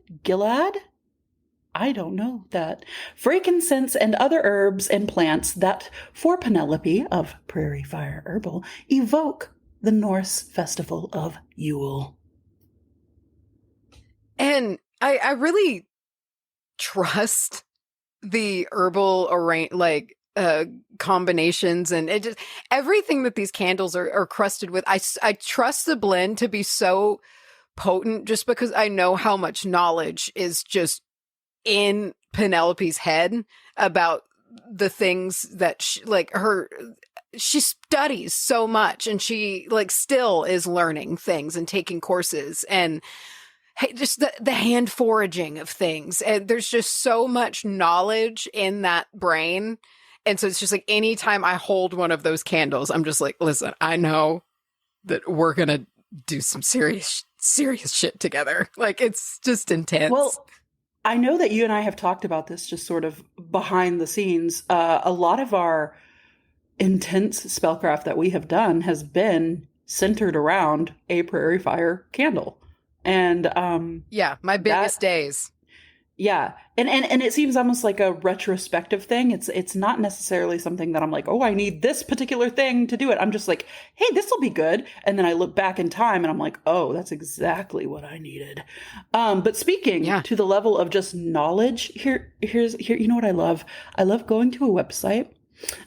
I don't know that. Frankincense and other herbs and plants that, for Penelope of Prairie Fire Herbal, evoke the Norse festival of Yule. And I really trust the herbal combinations, and it just everything that these candles are crusted with. I trust the blend to be so potent just because I know how much knowledge is just in Penelope's head about the things that she studies so much, and she still is learning things and taking courses, and just the hand foraging of things. And there's just so much knowledge in that brain. And so it's just anytime I hold one of those candles, I'm just listen, I know that we're going to do some serious shit together. It's just intense. Well, I know that you and I have talked about this just sort of behind the scenes. A lot of our intense spellcraft that we have done has been centered around a prairie fire candle. And my biggest days. Yeah. And it seems almost like a retrospective thing. It's not necessarily something that I'm oh, I need this particular thing to do it. I'm just hey, this will be good. And then I look back in time and I'm oh, that's exactly what I needed. But speaking to the level of just knowledge, here, you know what I love? I love going to a website.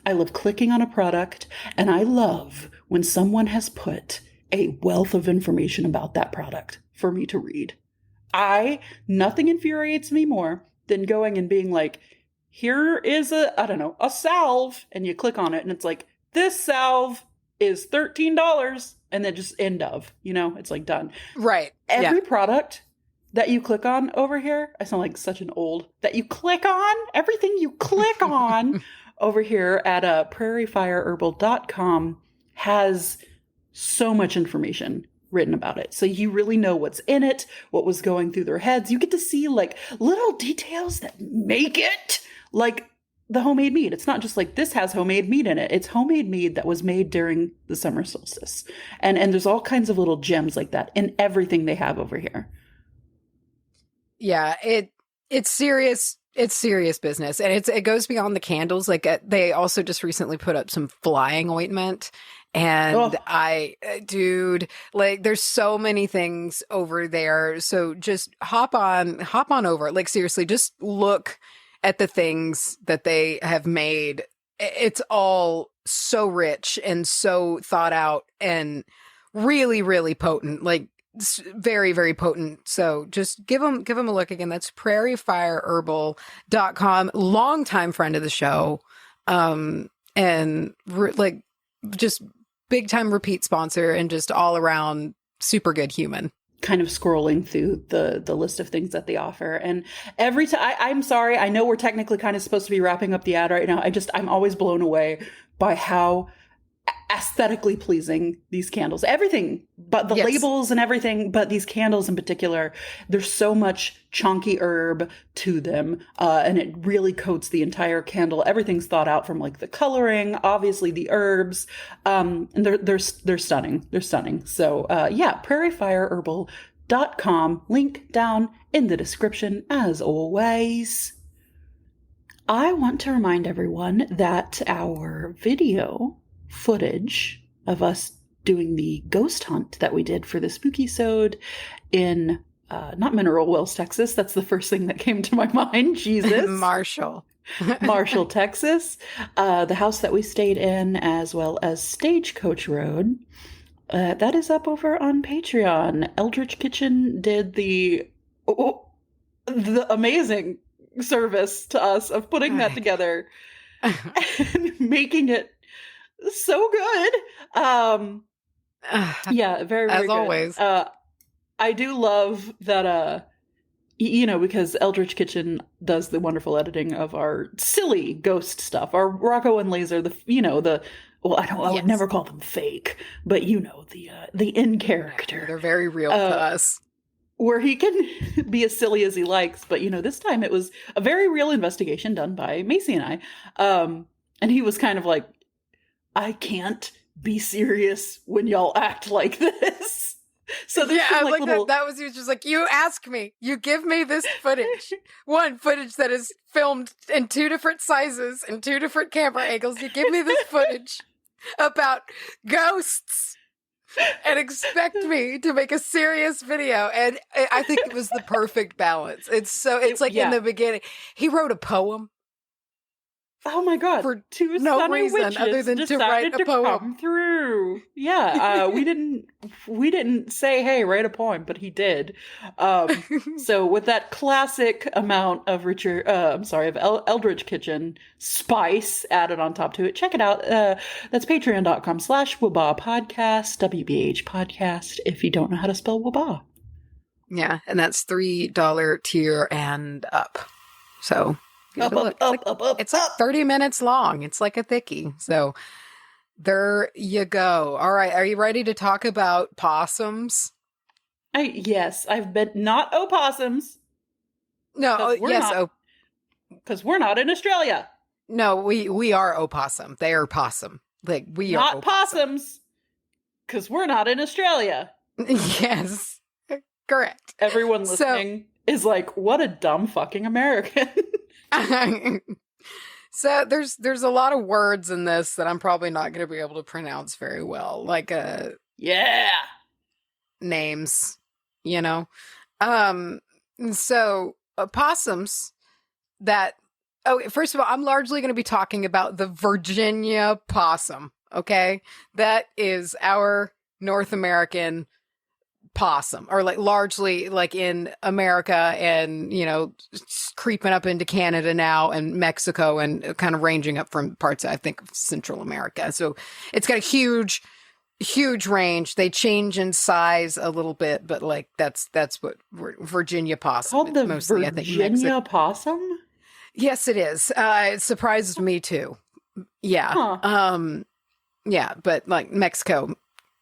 I love clicking on a product, and I love when someone has put a wealth of information about that product for me to read. Nothing infuriates me more than going and being here is a salve, and you click on it and it's this salve is $13, and then just end of, it's done. Right. Every product that you click on over here, I sound like such an old, that you click on, everything you click on over here at prairiefireherbal.com has so much information written about it. So you really know what's in it, what was going through their heads. You get to see little details that make it the homemade mead. It's not just this has homemade mead in it. It's homemade mead that was made during the summer solstice. And there's all kinds of little gems like that in everything they have over here. Yeah, it's serious. It's serious business, and it goes beyond the candles. They also just recently put up some flying ointment. And dude, there's so many things over there. So just hop on over. Seriously, just look at the things that they have made. It's all so rich and so thought out and really, really potent. Very, very potent. So just give them a look again. That's prairiefireherbal.com. Longtime friend of the show. Just big time repeat sponsor, and just all around super good human. Kind of scrolling through the list of things that they offer. And every time, I'm sorry, I know we're technically kind of supposed to be wrapping up the ad right now. I'm always blown away by how aesthetically pleasing these candles, everything but the labels and everything, but these candles in particular, there's so much chunky herb to them, and it really coats the entire candle. Everything's thought out, from the coloring, obviously the herbs, and they're stunning. They're stunning. So prairiefireherbal.com, link down in the description as always. I want to remind everyone that our video footage of us doing the ghost hunt that we did for the Spooky-sode in not Mineral Wells, Texas. That's the first thing that came to my mind. Jesus. Marshall, Texas. The house that we stayed in, as well as Stagecoach Road. That is up over on Patreon. Eldritch Kitchen did the amazing service to us of putting that together and making it so good. Very, very as good. always. I do love that you know, because Eldritch Kitchen does the wonderful editing of our silly ghost stuff, our Rocco and Laser, well, I would never call them fake, but you know, the in character. Yeah, they're very real to us. Where he can be as silly as he likes, but you know, this time it was a very real investigation done by Macy and I. And he was kind of like, I can't be serious when y'all act like this. So yeah, I like little... that was, he was just like, you ask me, you give me this footage. Footage that is filmed in 2 different sizes and 2 different camera angles. You give me this footage about ghosts and expect me to make a serious video. And I think it was the perfect balance. It's like in the beginning, he wrote a poem. Oh my God! For two no sunny reason witches other than to write a poem. Come through. Yeah, we didn't say, hey, write a poem, but he did. So with that classic amount of Eldritch Kitchen spice added on top to it, check it out. That's patreon.com/wbahpodcast, WBH podcast, if you don't know how to spell wbah. Yeah, and that's $3 tier and up. So it's like 30 minutes long. It's like a thickie. So there you go. All right. Are you ready to talk about possums? Yes, I've been not opossums. No, yes. Because we're not in Australia. No, we are opossum. They are possum. Like we not are not possums. Because we're not in Australia. Yes, correct. Everyone listening is like, what a dumb fucking American. So there's a lot of words in this that I'm probably not going to be able to pronounce very well, like names, you know. So opossums that first of all, I'm largely going to be talking about the Virginia possum. Okay, that is our North American possum, or like largely like in America, and you know, creeping up into Canada now and Mexico, and kind of ranging up from parts, I think, of Central America. So it's got a huge range. They change in size a little bit, but like that's what Virginia possum called the mostly, Virginia possum. Yes, it is. It surprises me too. Yeah. Huh. Yeah, but like Mexico,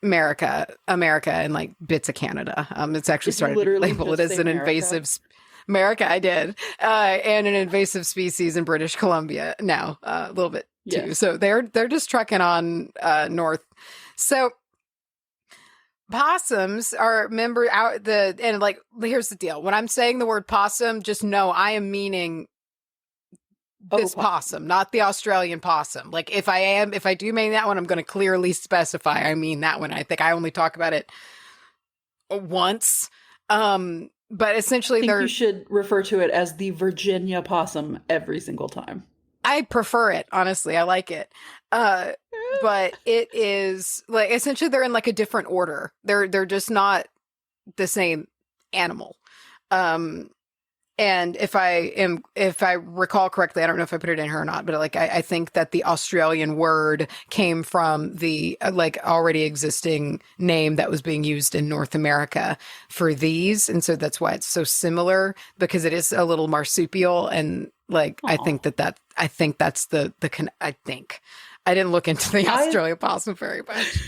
America, and like bits of Canada. It's actually started to label it as an invasive. America, I did, and an invasive species in British Columbia now, a little bit too. Yeah. So they're just trucking on north. So possums are and like here's the deal. When I'm saying the word possum, just know I am meaning this possum, not the Australian possum. Like if I do mean that one, I'm going to clearly specify I mean that one. I think I only talk about it once. But essentially you should refer to it as the Virginia possum every single time. I prefer it, honestly. I like it. But it is like essentially they're in like a different order. They're just not the same animal. And if I recall correctly, I don't know if I put it in here or not, but like I think that the Australian word came from the like already existing name that was being used in North America for these, and so that's why it's so similar, because it is a little marsupial, and like I think that's the I think I didn't look into the Australian possum very much.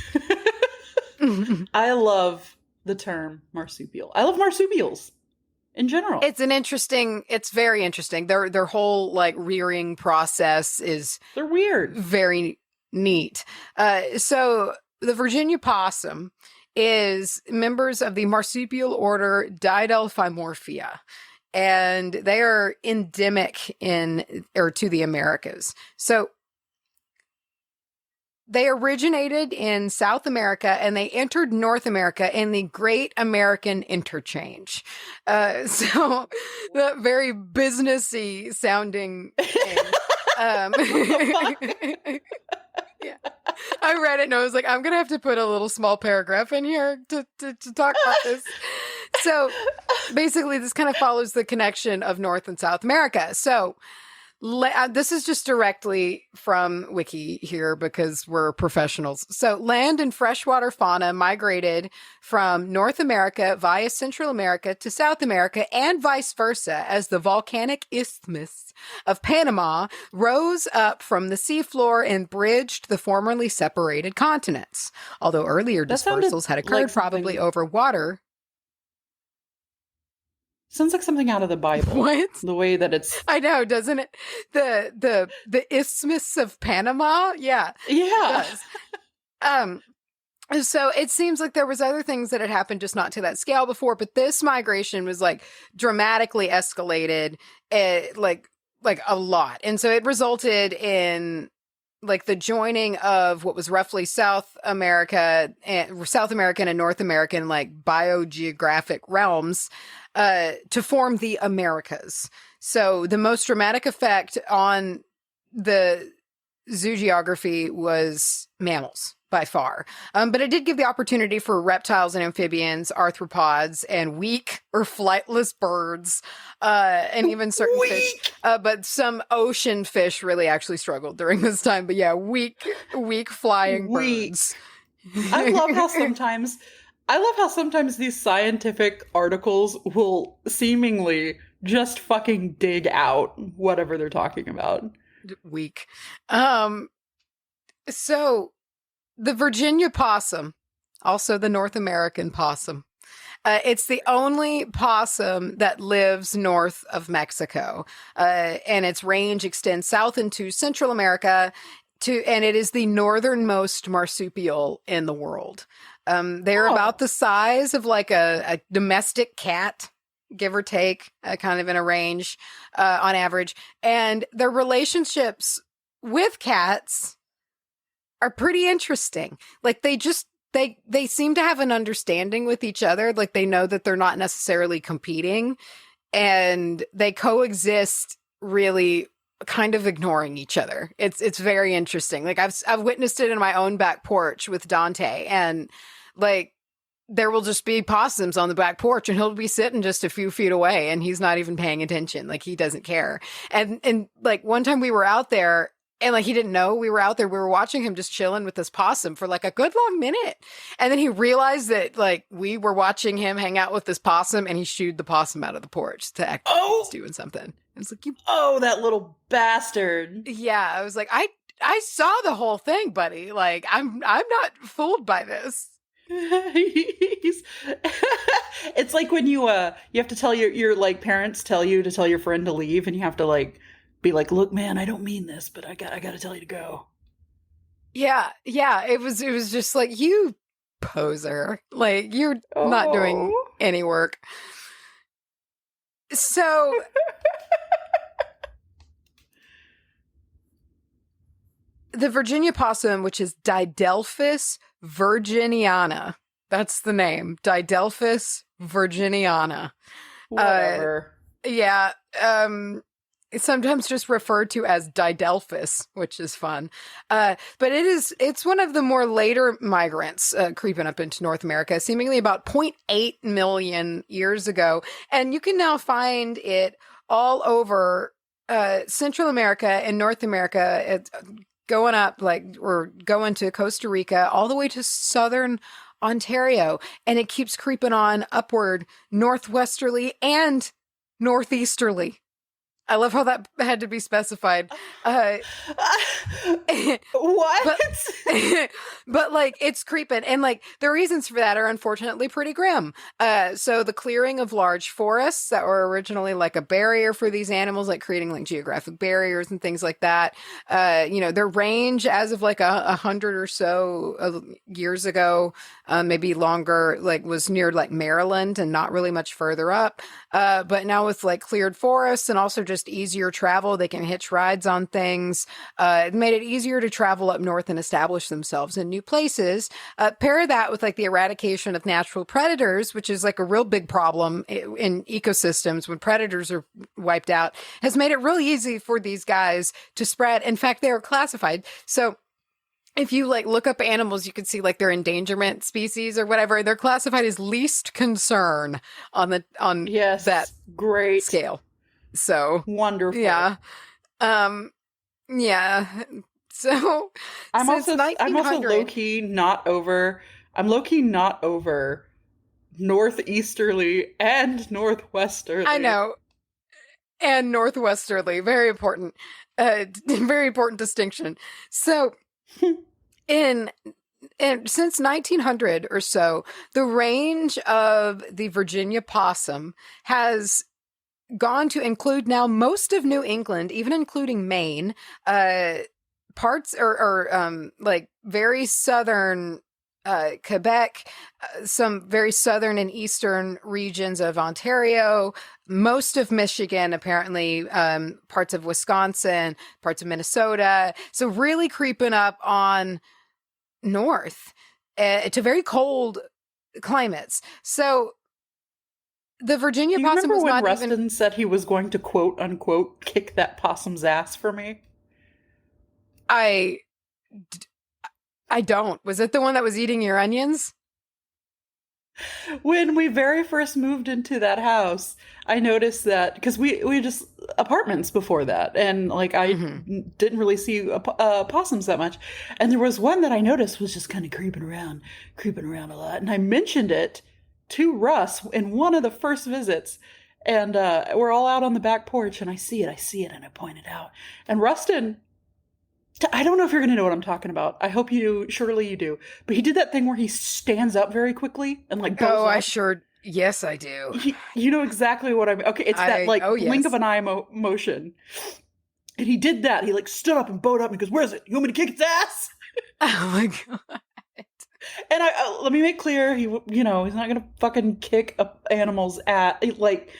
I love the term marsupial. I love marsupials. In general, it's very interesting. Their whole like rearing process they're weird, very neat. So the Virginia possum is members of the marsupial order Didelphimorphia, and they are endemic to the Americas. So they originated in South America and they entered North America in the Great American Interchange. So the very businessy sounding thing. Yeah. I read it and I was like, I'm going to have to put a little small paragraph in here to talk about this. So basically this kind of follows the connection of North and South America. So This is just directly from Wiki here because we're professionals. So land and freshwater fauna migrated from North America via Central America to South America and vice versa as the volcanic isthmus of Panama rose up from the seafloor and bridged the formerly separated continents. Although earlier dispersals had occurred probably over water. Sounds like something out of the Bible. What? The way that it's... I know, doesn't it? The Isthmus of Panama? Yeah. Yeah. So it seems like there was other things that had happened, just not to that scale before, but this migration was like dramatically escalated, like a lot. And so it resulted in like the joining of what was roughly South American and North American like biogeographic realms to form the Americas. So the most dramatic effect on the zoogeography was mammals by far. But it did give the opportunity for reptiles and amphibians, arthropods, and weak or flightless birds, and even certain fish. But some ocean fish really actually struggled during this time. But yeah, weak flying birds. I love how sometimes these scientific articles will seemingly just fucking dig out whatever they're talking about. Weak. So the Virginia possum, also the North American possum. It's the only possum that lives north of Mexico, and its range extends south into Central America, and it is the northernmost marsupial in the world. They're about the size of like a domestic cat, give or take, kind of in a range on average. And their relationships with cats are pretty interesting. Like they seem to have an understanding with each other. Like they know that they're not necessarily competing, and they coexist really kind of ignoring each other. It's very interesting. Like I've witnessed it in my own back porch with Dante, and like there will just be possums on the back porch and he'll be sitting just a few feet away and he's not even paying attention. Like he doesn't care. And like one time we were out there and like he didn't know we were out there. We were watching him just chilling with this possum for like a good long minute. And then he realized that like we were watching him hang out with this possum, and he shooed the possum out of the porch to act like he was doing something. I was like, that little bastard. Yeah, I was like, I saw the whole thing, buddy. Like I'm not fooled by this. It's like when you have to tell your like parents tell you to tell your friend to leave, and you have to like be like, look, man, I don't mean this, but I gotta tell you to go. Yeah. It was just like, you poser. Like you're not doing any work. So the Virginia possum, which is Didelphis virginiana. That's the name. Didelphis virginiana. Whatever. Yeah. It's sometimes just referred to as Didelphis, which is fun. But it's one of the more later migrants creeping up into North America, seemingly about 0.8 million years ago. And you can now find it all over Central America and North America. It's going up, like, or going to Costa Rica, all the way to southern Ontario. And it keeps creeping on upward northwesterly and northeasterly. I love how that had to be specified. What? But like it's creeping, and like the reasons for that are unfortunately pretty grim. So the clearing of large forests that were originally like a barrier for these animals, like creating like geographic barriers and things like that. Their range as of like 100 or so years ago, maybe longer, like was near like Maryland and not really much further up. But now with like cleared forests and also just easier travel, they can hitch rides on things. It made it easier to travel up north and establish themselves in new places. Pair that with like the eradication of natural predators, which is like a real big problem in ecosystems when predators are wiped out, has made it really easy for these guys to spread. In fact, they are classified. So if you like look up animals, you can see like their endangerment species or whatever. They're classified as least concern on yes, that great scale. So wonderful. Yeah. Yeah. So I'm since also I'm also 1900, low key not over. I'm low key not over northeasterly and I northwesterly. know, and northwesterly, very important, very important distinction. So in and since 1900 or so, the range of the Virginia possum has gone to include now most of New England, even including Maine, parts or like very southern Quebec, some very southern and eastern regions of Ontario, most of Michigan, apparently, parts of Wisconsin, parts of Minnesota. So really creeping up on north to very cold climates. So the Virginia Do you possum remember was when not even. Rustin said he was going to quote unquote kick that possum's ass for me? I I don't. Was it the one that was eating your onions? When we very first moved into that house, I noticed that because we just apartments before that, and like I Mm-hmm. didn't really see possums that much, and there was one that I noticed was just kind of creeping around a lot, and I mentioned it to Russ in one of the first visits, and we're all out on the back porch, and I see it, and I point it out, and Rustin. I don't know if you're going to know what I'm talking about. I hope you do. Surely you do. But he did that thing where he stands up very quickly and like goes Oh, I up. sure. Yes, I do. You know exactly what I mean. Okay, it's that like Oh, blink of yes. an eye motion. And he did that. He like stood up and bowed up and he goes, "Where's it? You want me to kick its ass?" Oh my God. And I let me make clear, he's not going to fucking kick a animal's ass like,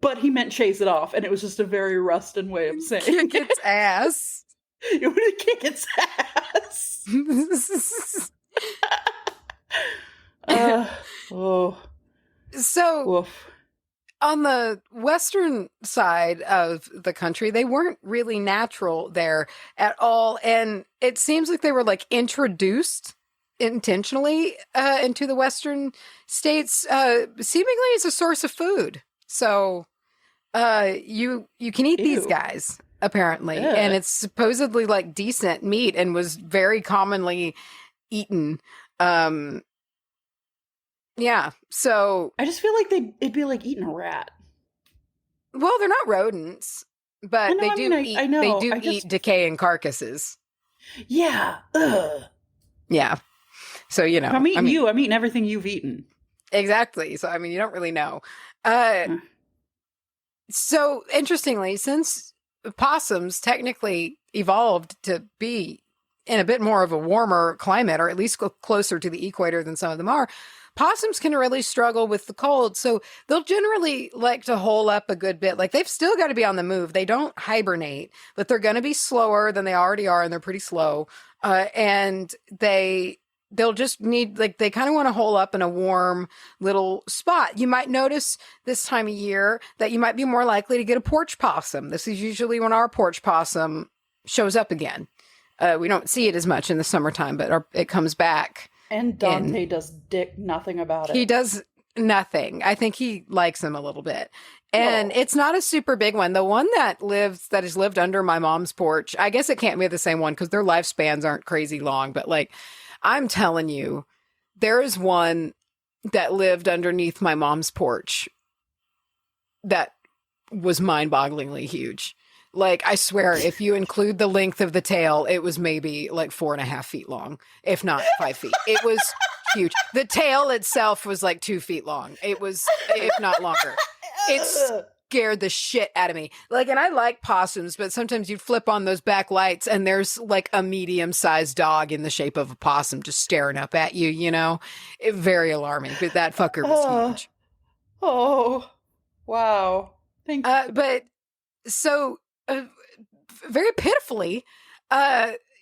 but he meant chase it off, and it was just a very Rustin way of saying Kick it. its ass. You want me to kick its ass? Oh, So woof. on the western side of the country, they weren't really natural there at all. And it seems like they were like introduced intentionally into the western states, seemingly as a source of food. So you can eat these Ew. guys apparently, and Yeah. it's supposedly like decent meat and was very commonly eaten. Um, yeah. So I just feel like it'd be like eating a rat. well, they're not rodents, I but know, they I do mean, eat. I They know. do I eat just, decaying carcasses. yeah. Ugh. Yeah. So If I'm eating you, I'm eating everything you've eaten. exactly. So I mean, you don't really know. Uh, Huh. so interestingly, since possums technically evolved to be in a bit more of a warmer climate, or at least closer to the equator than some of them are, possums can really struggle with the cold. So they'll generally like to hole up a good bit. Like they've still got to be on the move. They don't hibernate, but they're going to be slower than they already are, and they're pretty slow. And they'll just need, like, they kind of want to hole up in a warm little spot. You might notice this time of year that you might be more likely to get a porch possum. This is usually when our porch possum shows up again. We don't see it as much in the summertime, but it comes back. And Dante does dick nothing about it. He does nothing. I think he likes them a little bit. And Oh. it's not a super big one. The one that has lived under my mom's porch, I guess it can't be the same one because their lifespans aren't crazy long. But like, I'm telling you, there is one that lived underneath my mom's porch that was mind-bogglingly huge. Like, I swear, if you include the length of the tail, it was maybe like 4.5 feet long, if not 5 feet. It was huge. The tail itself was like 2 feet long. It was, if not longer. It scared the shit out of me. Like, and I like possums, but sometimes you flip on those back lights and there's like a medium-sized dog in the shape of a possum just staring up at you, you know? Very alarming, but that fucker was huge. Oh, wow. Thank you. But so very pitifully,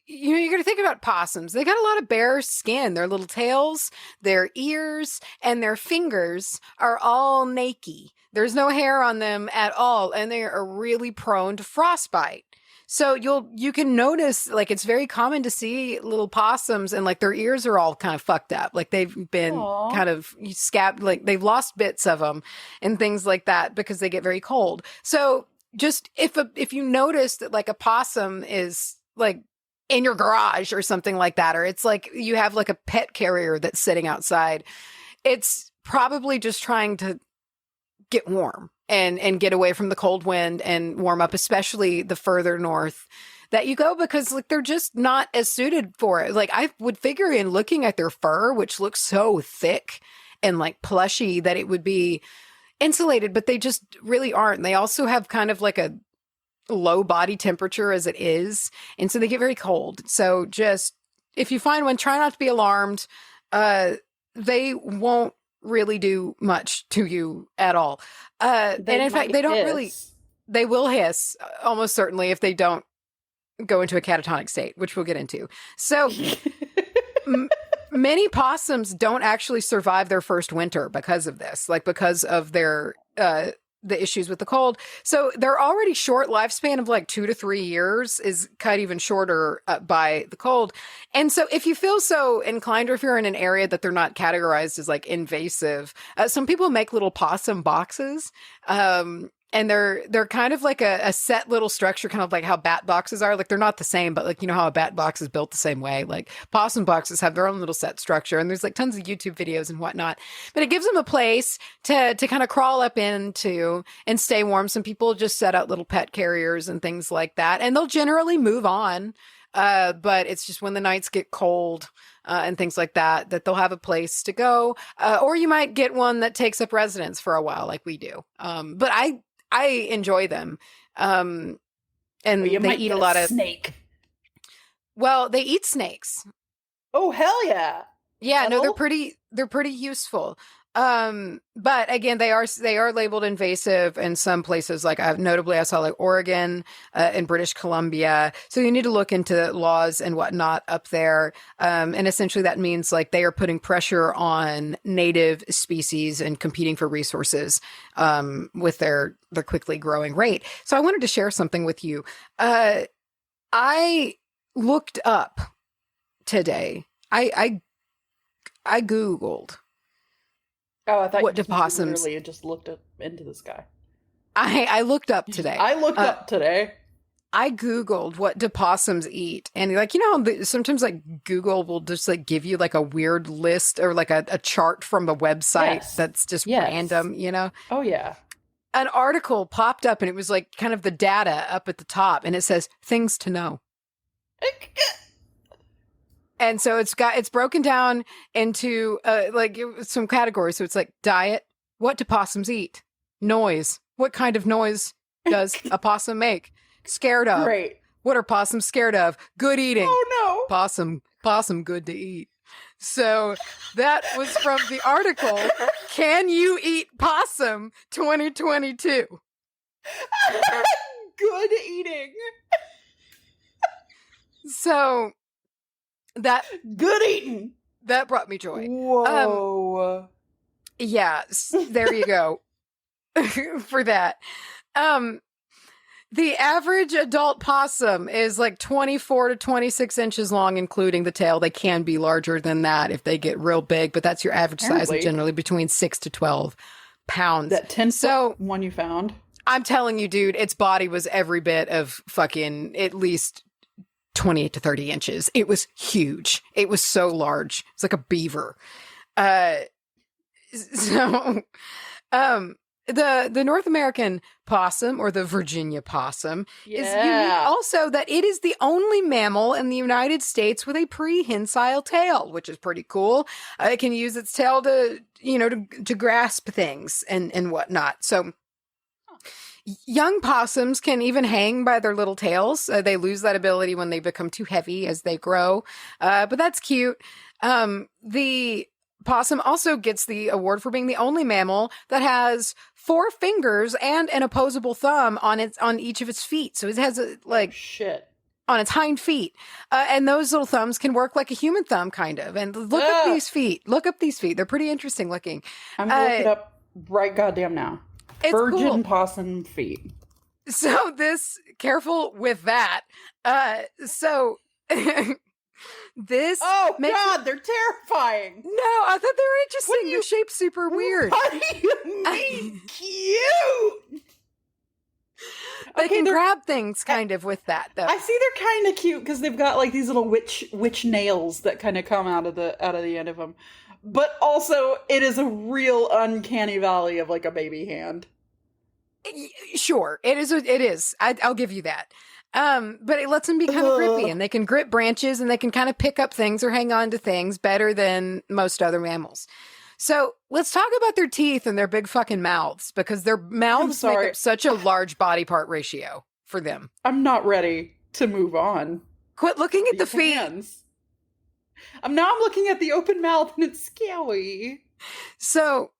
you're going to think about possums. They got a lot of bare skin. Their little tails, their ears, and their fingers are all naked. There's no hair on them at all, and they are really prone to frostbite. So you can notice, like, it's very common to see little possums and like their ears are all kind of fucked up. Like they've been Aw. kind of scabbed, like they've lost bits of them and things like that because they get very cold. So just if you notice that like a possum is like in your garage or something like that, or it's like you have like a pet carrier that's sitting outside, it's probably just trying to get warm and get away from the cold wind and warm up, especially the further north that you go, because like they're just not as suited for it. Like I would figure in looking at their fur, which looks so thick and like plushy, that it would be insulated, but they just really aren't. They also have kind of like a low body temperature as it is, and so they get very cold. So just if you find one, try not to be alarmed. They won't really do much to you at all. And in fact, they don't really, they will hiss almost certainly if they don't go into a catatonic state, which we'll get into. So many possums don't actually survive their first winter because of this, like because of their, the issues with the cold. So their already short lifespan of like 2 to 3 years is cut even shorter by the cold. And so if you feel so inclined, or if you're in an area that they're not categorized as like invasive, some people make little possum boxes. And they're kind of like a set little structure, kind of like how bat boxes are. Like they're not the same, but like, you know how a bat box is built the same way. Like possum boxes have their own little set structure, and there's like tons of YouTube videos and whatnot. But it gives them a place to kind of crawl up into and stay warm. Some people just set out little pet carriers and things like that, and they'll generally move on. But it's just when the nights get cold and things like that, that they'll have a place to go. Or you might get one that takes up residence for a while, like we do. But I enjoy them. And they eat a lot of snake. Well, they eat snakes. Oh, hell yeah. Yeah, no, they're pretty useful. But again, they are labeled invasive in some places. Like I saw like Oregon, and British Columbia. So you need to look into laws and whatnot up there. And essentially that means like they are putting pressure on native species and competing for resources, with their quickly growing rate. So I wanted to share something with you. I looked up today. I Googled. Oh, I thought what you do possums literally just looked up into the sky. I looked up today. I looked up today. I Googled what do possums eat, and like, you know, sometimes like Google will just like give you like a weird list or like a chart from a website that's just random, you know? Oh yeah. An article popped up and it was like kind of the data up at the top, and it says things to know. And so it's broken down into like some categories. So it's like diet. What do possums eat? Noise. What kind of noise does a possum make? Scared of. Great. What are possums scared of? Good eating. Oh no. Possum good to eat. So that was from the article, Can You Eat Possum 2022. Good eating. So that good eating. That brought me joy. Whoa. Yeah, there you go. For that. The average adult possum is like 24 to 26 inches long, including the tail. They can be larger than that if they get real big, but that's your average size, and generally between 6 to 12 pounds. That 10-foot one you found? I'm telling you, dude, its body was every bit of fucking at least 28 to 30 inches. It was huge. It was so large. It's like a beaver. The North American possum, or the Virginia possum, is unique also that it is the only mammal in the United States with a prehensile tail, which is pretty cool. It can use its tail to, you know, to grasp things and whatnot. So young possums can even hang by their little tails. They lose that ability when they become too heavy as they grow. But that's cute. The possum also gets the award for being the only mammal that has 4 fingers and an opposable thumb on each of its feet. So it has on its hind feet. And those little thumbs can work like a human thumb, kind of. And look up these feet. Look up these feet. They're pretty interesting looking. I'm going to look it up right goddamn now. It's Virgin cool. Possum feet. So careful with that. This God, they're terrifying. No, I thought they were interesting. Their shape's super weird. What do you mean cute? They Okay, can they're- grab things kind of with that, though. I see they're kind of cute because they've got like these little witch nails that kind of come out of the end of them. But also, it is a real uncanny valley of like a baby hand. Sure, it is. I'll give you that. But it lets them be kind of grippy, and they can grip branches, and they can kind of pick up things or hang on to things better than most other mammals. So let's talk about their teeth and their big fucking mouths, because their mouths make up such a large body part ratio for them. I'm not ready to move on. Quit looking at the feet. Hands. I'm looking at the open mouth, and it's scary. So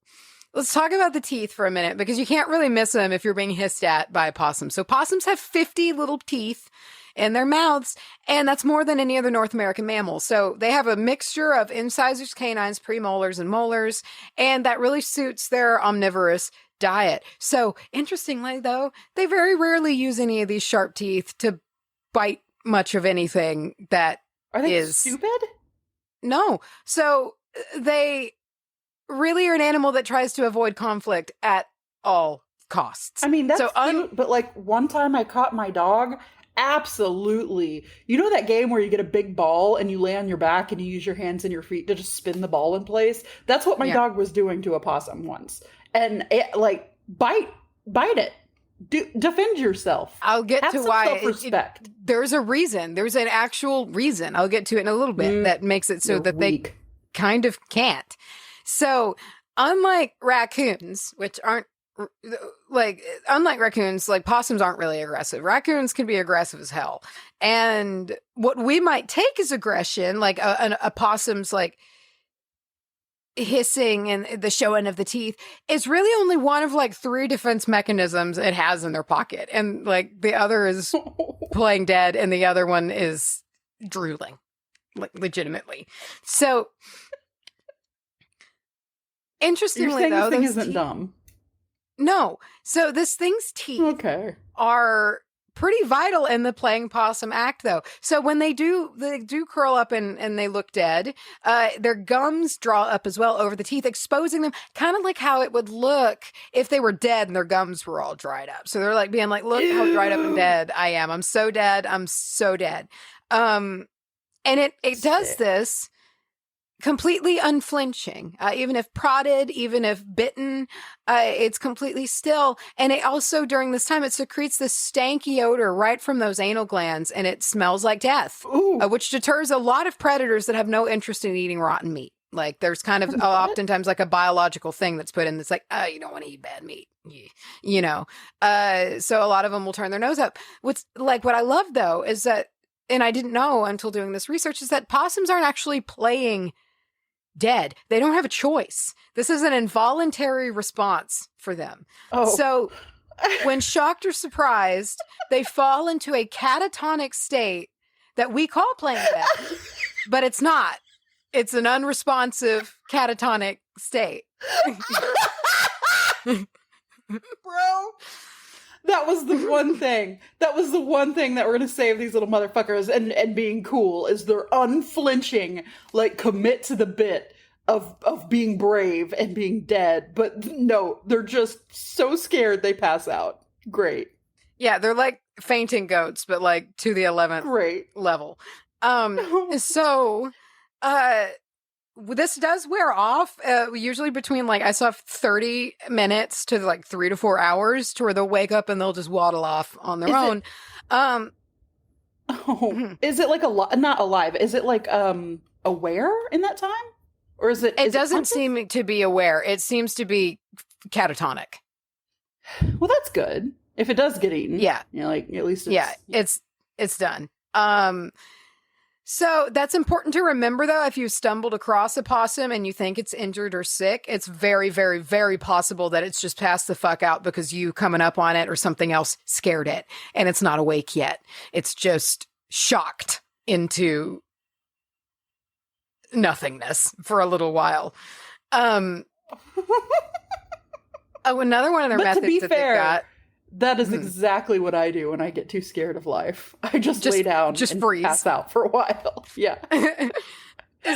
let's talk about the teeth for a minute, because you can't really miss them if you're being hissed at by a possum. So possums have 50 little teeth in their mouths, and that's more than any other North American mammal. So they have a mixture of incisors, canines, premolars, and molars, and that really suits their omnivorous diet. So interestingly, though, they very rarely use any of these sharp teeth to bite much of anything that Are they is stupid? No. So they really are an animal that tries to avoid conflict at all costs. I mean, that's so cute, but like one time I caught my dog. Absolutely. You know that game where you get a big ball and you lay on your back and you use your hands and your feet to just spin the ball in place? That's what my dog was doing to a possum once. And it, like, bite it. Defend yourself. I'll get Have to some why self-respect. There's a reason. There's an actual reason. I'll get to it in a little bit that makes it so You're that weak. they kind of can't. So unlike raccoons, which aren't unlike raccoons, like possums aren't really aggressive. Raccoons can be aggressive as hell. And what we might take as aggression, like a possum's like hissing and the showing of the teeth, is really only one of like 3 defense mechanisms it has in their pocket. And like the other is playing dead and the other one is drooling, like legitimately. So interestingly, You're saying though, this thing those isn't dumb. No. So this thing's teeth are pretty vital in the playing possum act, though. So when they do curl up and they look dead, their gums draw up as well over the teeth, exposing them, kind of like how it would look if they were dead and their gums were all dried up. So they're like being like, look how dried up and dead I am. I'm so dead. I'm so dead. And it does this completely unflinching, even if prodded, even if bitten, it's completely still. And it also, during this time, it secretes this stanky odor right from those anal glands, and it smells like death, which deters a lot of predators that have no interest in eating rotten meat. Like there's kind of oftentimes like a biological thing that's put in that's like, you don't want to eat bad meat, you know? So a lot of them will turn their nose up. What I love, though, is that, and I didn't know until doing this research, is that possums aren't actually playing dead. They don't have a choice. This is an involuntary response for them. So when shocked or surprised, they fall into a catatonic state that we call playing dead, but it's not. It's an unresponsive catatonic state. Bro, that was the one thing. That was the one thing that we're going to save these little motherfuckers and being cool is their unflinching, like, commit to the bit of being brave and being dead. But no, they're just so scared they pass out. Great. Yeah, they're like fainting goats, but like to the 11th level. So this does wear off, usually between like, I saw 30 minutes to like 3 to 4 hours, to where they'll wake up and they'll just waddle off on their own. Is it like not alive? Is it like aware in that time? Or is it? It doesn't seem to be aware. It seems to be catatonic. Well, that's good. If it does get eaten. Yeah. You know, like at least it's done. So that's important to remember, though. If you stumbled across a possum and you think it's injured or sick, it's very, very, very possible that it's just passed the fuck out because you coming up on it or something else scared it, and it's not awake yet. It's just shocked into nothingness for a little while. Another one of their methods to be that fair, they've got. That is exactly what I do when I get too scared of life. I just lay down and freeze. pass out for a while. Yeah.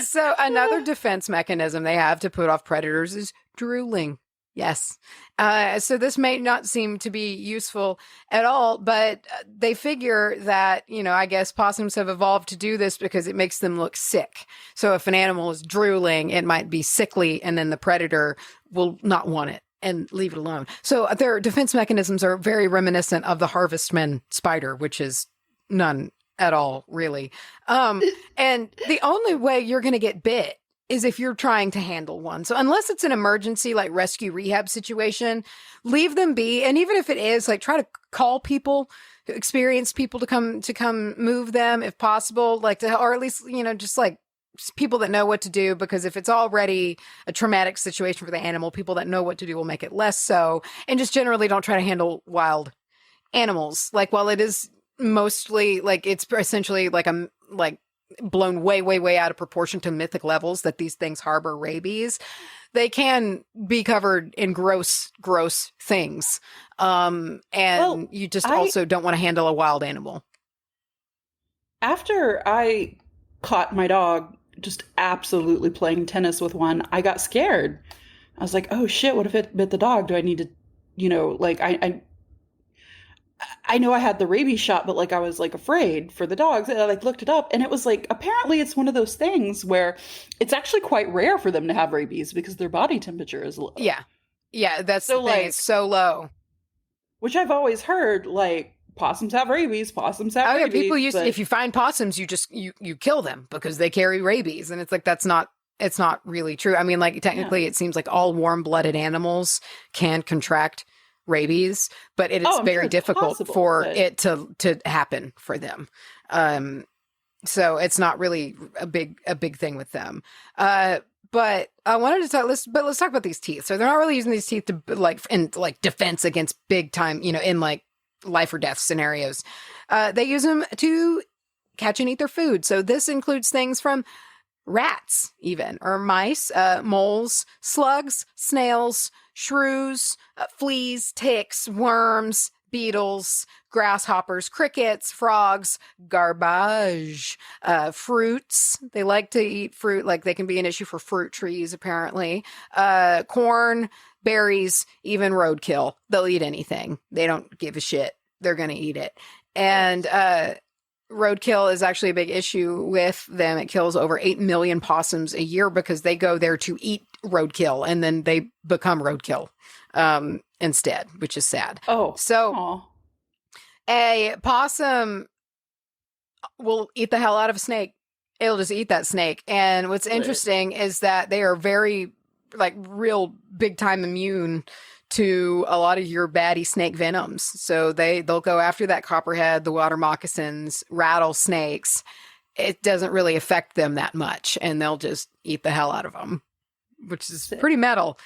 So another defense mechanism they have to put off predators is drooling. Yes. So this may not seem to be useful at all, but they figure that, I guess possums have evolved to do this because it makes them look sick. So if an animal is drooling, it might be sickly, and then the predator will not want it and leave it alone. So their defense mechanisms are very reminiscent of the harvestman spider, which is none at all, really. And the only way you're going to get bit is if you're trying to handle one. So unless it's an emergency, like rescue rehab situation, leave them be. And even if it is, like, try to call people, experienced people to come move them if possible, or at least, just like people that know what to do, because if it's already a traumatic situation for the animal, people that know what to do will make it less so. And just generally don't try to handle wild animals. Like, while it is mostly it's essentially blown way, way, way out of proportion to mythic levels that these things harbor rabies, they can be covered in gross, gross things. And you just also don't want to handle a wild animal. After I caught my dog just absolutely playing tennis with one, I got scared. I was like, oh shit, what if it bit the dog? Do I need to, I know I had the rabies shot, but I was afraid for the dogs, and I looked it up, and it was apparently it's one of those things where it's actually quite rare for them to have rabies because their body temperature is low. Yeah, that's so the thing. It's so low. Which I've always heard, possums have rabies. Possums have rabies. People if you find possums, you just you kill them because they carry rabies, and it's it's not really true. I mean, technically, It seems like all warm-blooded animals can contract rabies, but it is very difficult for it to happen for them. So it's not really a big thing with them. But I wanted to talk. Let's talk about these teeth. So they're not really using these teeth to in defense against big time, in life or death scenarios. They use them to catch and eat their food. So this includes things from rats, even, or mice, moles, slugs, snails, shrews, fleas, ticks, worms, beetles, grasshoppers, crickets, frogs, garbage, fruits. They like to eat fruit. They can be an issue for fruit trees, apparently. Corn, berries, even roadkill. They'll eat anything. They don't give a shit. They're going to eat it. And roadkill is actually a big issue with them. It kills over 8 million possums a year because they go there to eat roadkill, and then they become roadkill instead, which is sad. A possum will eat the hell out of a snake. It'll just eat that snake. And what's interesting is that they are very real big time immune to a lot of your baddie snake venoms. So they'll go after that copperhead, the water moccasins, rattlesnakes. It doesn't really affect them that much, and they'll just eat the hell out of them, which is pretty metal.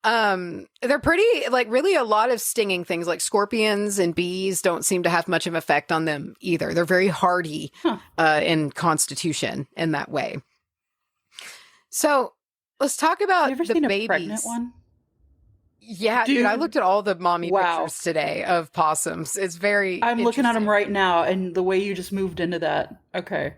They're pretty, really a lot of stinging things like scorpions and bees don't seem to have much of an effect on them either. They're very hardy in constitution in that way. So let's talk about you ever the seen babies. A pregnant one? Yeah, dude, I looked at all the mommy pictures today of possums. It's very I'm looking at them right now, and the way you just moved into that. Okay.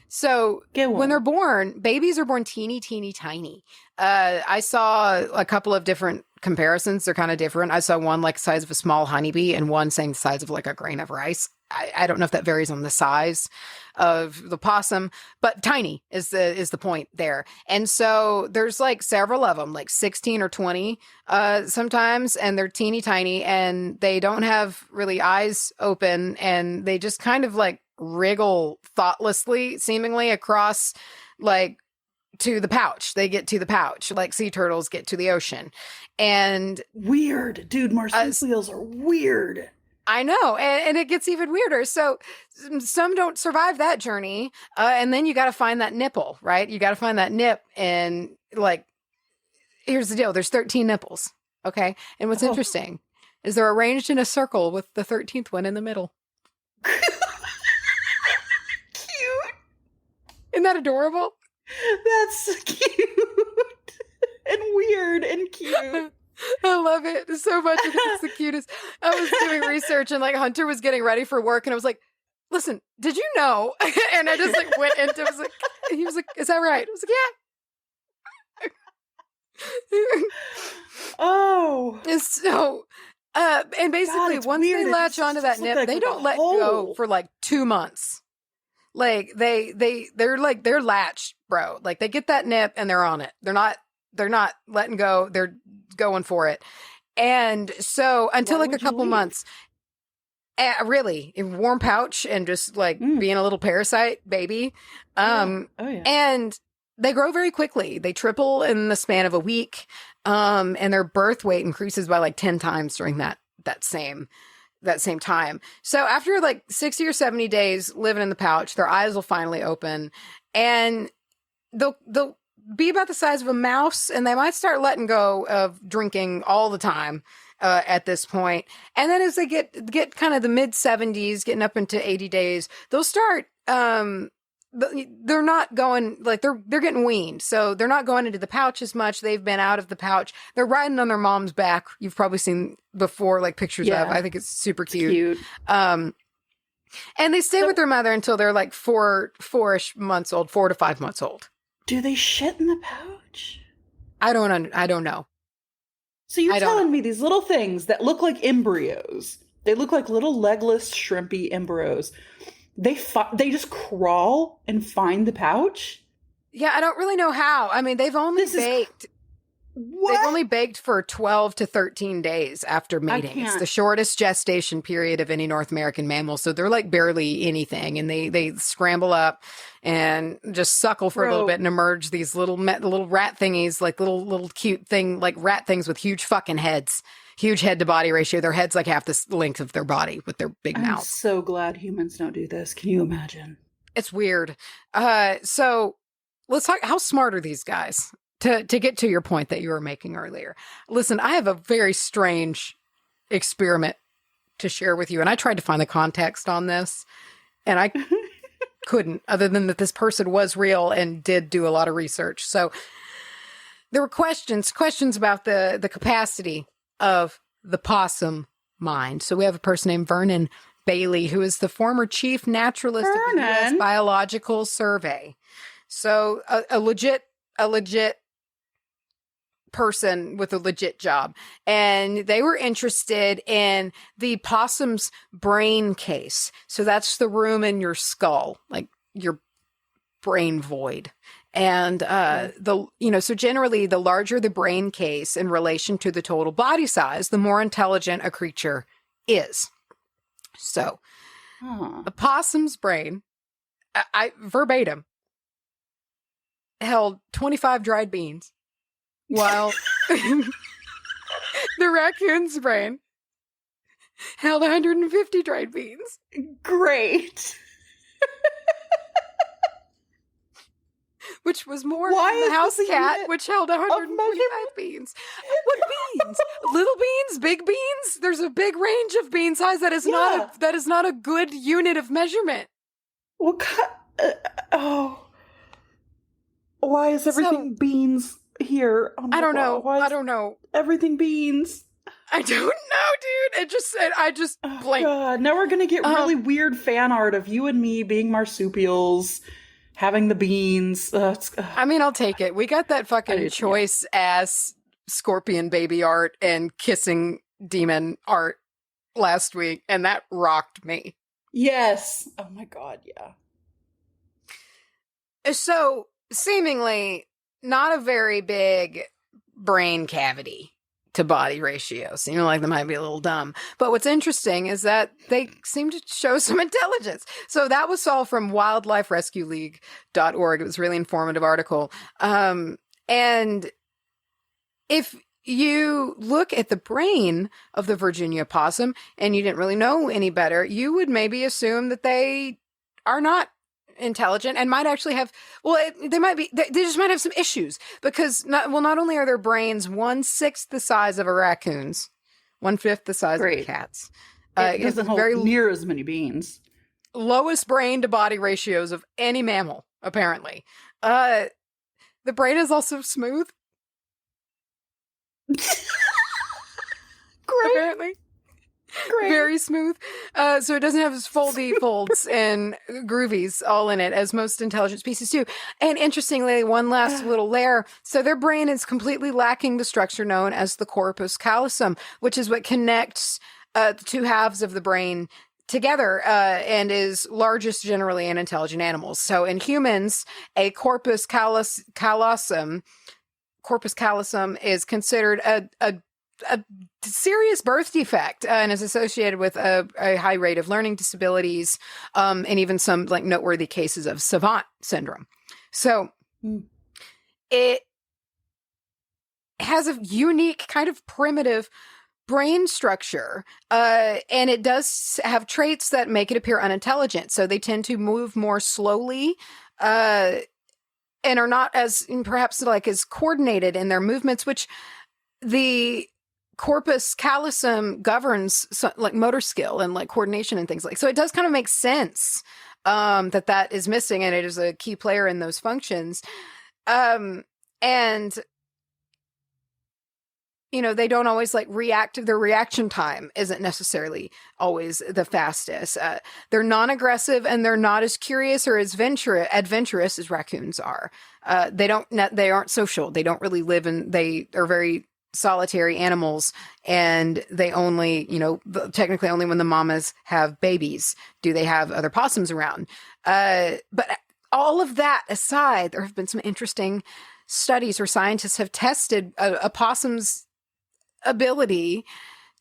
So when they're born, babies are born teeny, teeny, tiny. I saw a couple of different comparisons. They're kind of different. I saw one the size of a small honeybee and one saying the size of a grain of rice. I don't know if that varies on the size of the possum, but tiny is the point there. And so there's several of them, 16 or 20 sometimes, and they're teeny tiny, and they don't have really eyes open, and they just kind of wriggle thoughtlessly, seemingly across to the pouch. They get to the pouch like sea turtles get to the ocean. And weird, dude, marsupials are weird. I know, and it gets even weirder. So some don't survive that journey, and then you got to find that nipple, right? You got to find that nip, and here's the deal: there's 13 nipples, okay? And what's interesting is they're arranged in a circle with the 13th one in the middle. Cute. Isn't that adorable? That's cute and weird and cute. I love it so much. It's the cutest. I was doing research, and Hunter was getting ready for work, and I was like, listen, did you know? And I just went into it. He was like, is that right? I was like, Oh. So, and basically, it's once weird. they It latch just onto that looks nip, like they a don't let go hole. for like 2 months. Like they're latched, bro. Like they get that nip and they're on it. They're not letting go. They're going for it. And so until Why like a would you couple leave? months, really, in warm pouch and just like being a little parasite baby. Oh yeah. And they grow very quickly. They triple in the span of a week. And their birth weight increases by like 10 times during that same time. So after like 60 or 70 days living in the pouch, their eyes will finally open and they'll be about the size of a mouse, and they might start letting go of drinking all the time at this point. And then as they get kind of the mid 70s, getting up into 80 days, they'll start they're not going, like they're getting weaned. So they're not going into the pouch as much. They've been out of the pouch. They're riding on their mom's back. You've probably seen before, like pictures of. I think it's super cute. And they stay with their mother until they're like 4-ish months old, 4 to 5 months old. Do they shit in the pouch? I don't know. So you're telling me these little things that look like embryos, they look like little legless, shrimpy embryos. They just crawl and find the pouch? Yeah, I don't really know how. I mean, they've only baked. What? They've only baked for 12 to 13 days after mating. It's the shortest gestation period of any North American mammal. So they're like barely anything. And they scramble up and just suckle for a little bit and emerge these little rat thingies, like little cute thing, like rat things with huge fucking heads. Huge head to body ratio. Their head's like half the length of their body with their big mouths. I'm so glad humans don't do this. Can you imagine? It's weird. So let's talk. How smart are these guys? To get to your point that you were making earlier. Listen, I have a very strange experiment to share with you. And I tried to find the context on this, and I couldn't, other than that this person was real and did do a lot of research. So there were questions about the capacity of the possum mind. So we have a person named Vernon Bailey, who is the former chief naturalist of the U.S. Biological Survey. So a legit person with a legit job. And they were interested in the possum's brain case. So that's the room in your skull, like your brain void. And so generally the larger the brain case in relation to the total body size, the more intelligent a creature is. So a possum's brain, I verbatim, held 25 dried beans, while the raccoon's brain held 150 dried beans. Great. Which was more than the house cat, which held 145 beans. What beans? Little beans? Big beans? There's a big range of bean size that is not a good unit of measurement. What why is everything beans here? I don't know. I don't know. Everything beans. I don't know, dude. I just blanked. God, now we're gonna get really weird fan art of you and me being marsupials, having the beans. I mean, I'll take it. We got that fucking choice ass scorpion baby art and kissing demon art last week, and that rocked me. Yes. Oh my God, yeah. So, seemingly not a very big brain cavity to body ratio. Seeming like they might be a little dumb. But what's interesting is that they seem to show some intelligence. So that was all from wildliferescueleague.org. It was a really informative article. And if you look at the brain of the Virginia opossum and you didn't really know any better, you would maybe assume that they are not intelligent and might actually have, they just might have some issues because not only are their brains 1/6 the size of a raccoon's, 1/5 the size of a cat's. It doesn't hold near as many beans. Lowest brain to body ratios of any mammal, apparently. The brain is also smooth. Great. Apparently. Great. Very smooth. So it doesn't have its foldy folds and groovies all in it, as most intelligent species do. And interestingly, one last little layer. So their brain is completely lacking the structure known as the corpus callosum, which is what connects the two halves of the brain together and is largest generally in intelligent animals. So in humans, a callosum is considered a serious birth defect and is associated with a high rate of learning disabilities and even some like noteworthy cases of savant syndrome. So it has a unique kind of primitive brain structure, and it does have traits that make it appear unintelligent. So they tend to move more slowly, and are not as perhaps like as coordinated in their movements, which the corpus callosum governs like motor skill and like coordination and things like. So it does kind of make sense that is missing, and it is a key player in those functions. And they don't always like react. Their reaction time isn't necessarily always the fastest. They're non-aggressive, and they're not as curious or as adventurous as raccoons are. They aren't social. They don't really live they are very solitary animals, and they only, technically only when the mamas have babies do they have other possums around. But all of that aside, there have been some interesting studies where scientists have tested a possum's ability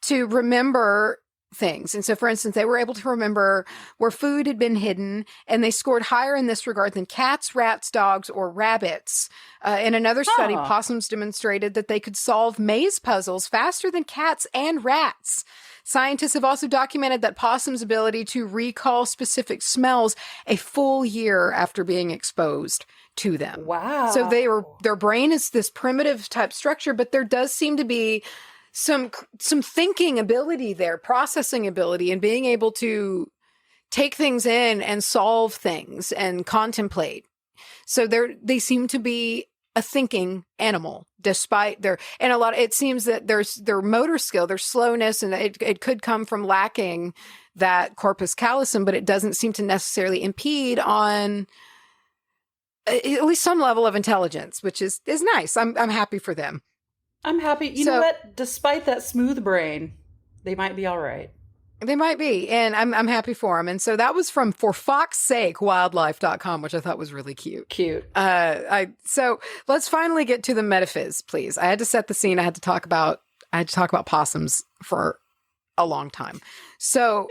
to remember things. And so, for instance, they were able to remember where food had been hidden, and they scored higher in this regard than cats, rats, dogs, or rabbits. In another study, possums demonstrated that they could solve maze puzzles faster than cats and rats. Scientists have also documented that possums' ability to recall specific smells a full year after being exposed to them. Wow. So their brain is this primitive type structure, but there does seem to be some thinking ability there, processing ability, and being able to take things in and solve things and contemplate. So they seem to be a thinking animal, despite it seems that their motor skill, their slowness, and it could come from lacking that corpus callosum, but it doesn't seem to necessarily impede on at least some level of intelligence, which is nice. I'm happy for them. I'm happy. You know what? Despite that smooth brain, they might be all right. They might be, and I'm happy for them. And so that was from For Fox's Sake Wildlife.com, which I thought was really cute. So let's finally get to the metaphys, please. I had to set the scene. I had to talk about possums for a long time. So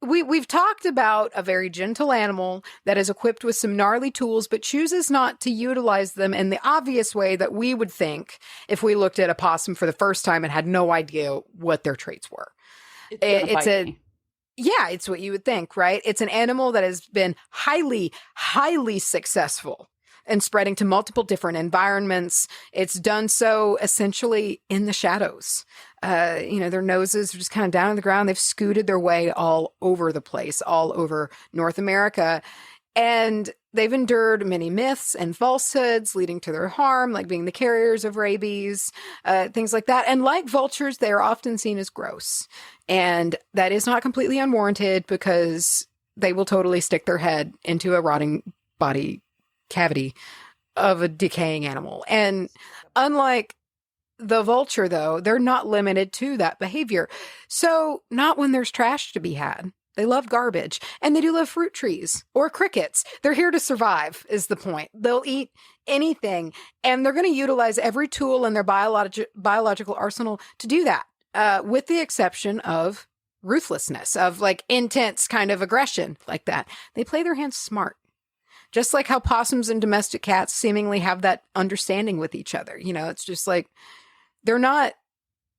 We've talked about a very gentle animal that is equipped with some gnarly tools, but chooses not to utilize them in the obvious way that we would think if we looked at a possum for the first time and had no idea what their traits were. It's what you would think, right? It's an animal that has been highly, highly successful in spreading to multiple different environments. It's done so essentially in the shadows. Their noses are just kind of down on the ground. They've scooted their way all over the place, all over North America. And they've endured many myths and falsehoods leading to their harm, like being the carriers of rabies, things like that. And like vultures, they are often seen as gross. And that is not completely unwarranted, because they will totally stick their head into a rotting body cavity of a decaying animal. And unlike the vulture, though, they're not limited to that behavior. So not when there's trash to be had. They love garbage, and they do love fruit trees or crickets. They're here to survive is the point. They'll eat anything, and they're going to utilize every tool in their biological arsenal to do that, with the exception of ruthlessness, of like intense kind of aggression like that. They play their hands smart. Just like how possums and domestic cats seemingly have that understanding with each other. It's just like they're not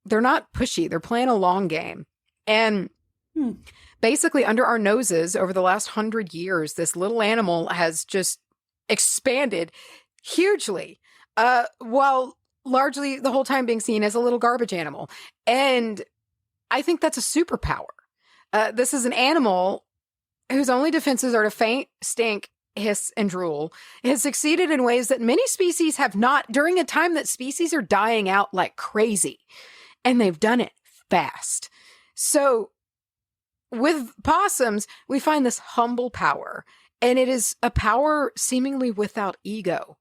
pushy. They're playing a long game. And basically under our noses over the last 100 years, this little animal has just expanded hugely, while largely the whole time being seen as a little garbage animal. And I think that's a superpower. This is an animal whose only defenses are to faint, stink, hiss, and drool. It has succeeded in ways that many species have not, during a time that species are dying out like crazy. And they've done it fast. So with possums, we find this humble power, and it is a power seemingly without ego.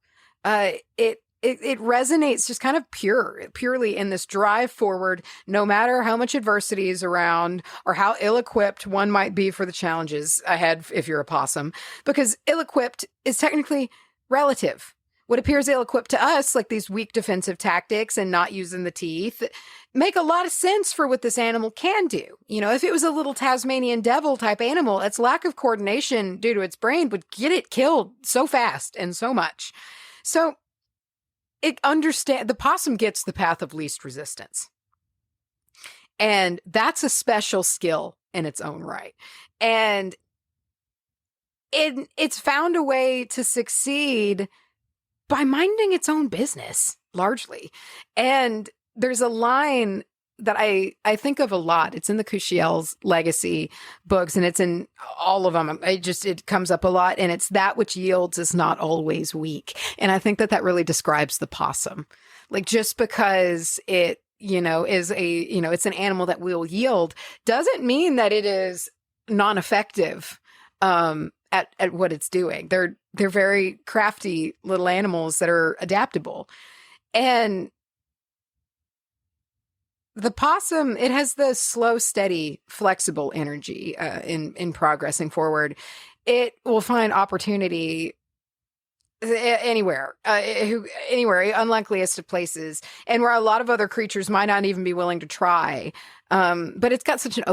It resonates just kind of purely in this drive forward, no matter how much adversity is around or how ill-equipped one might be for the challenges ahead if you're a possum, because ill-equipped is technically relative. What appears ill-equipped to us, like these weak defensive tactics and not using the teeth, make a lot of sense for what this animal can do. You know, if it was a little Tasmanian devil type animal, its lack of coordination due to its brain would get it killed so fast and so much. So the possum gets the path of least resistance. And that's a special skill in its own right. And it's found a way to succeed by minding its own business, largely. And there's a line that I think of a lot. It's in the Cushiel's Legacy books, and it's in all of them. It comes up a lot, and it's that which yields is not always weak. And I think that really describes the possum. Like, just because it, is it's an animal that will yield doesn't mean that it is non-effective at what it's doing. They're very crafty little animals that are adaptable. And the possum, it has the slow, steady, flexible energy in progressing forward. It will find opportunity anywhere, unlikeliest of places, and where a lot of other creatures might not even be willing to try. But it's got such an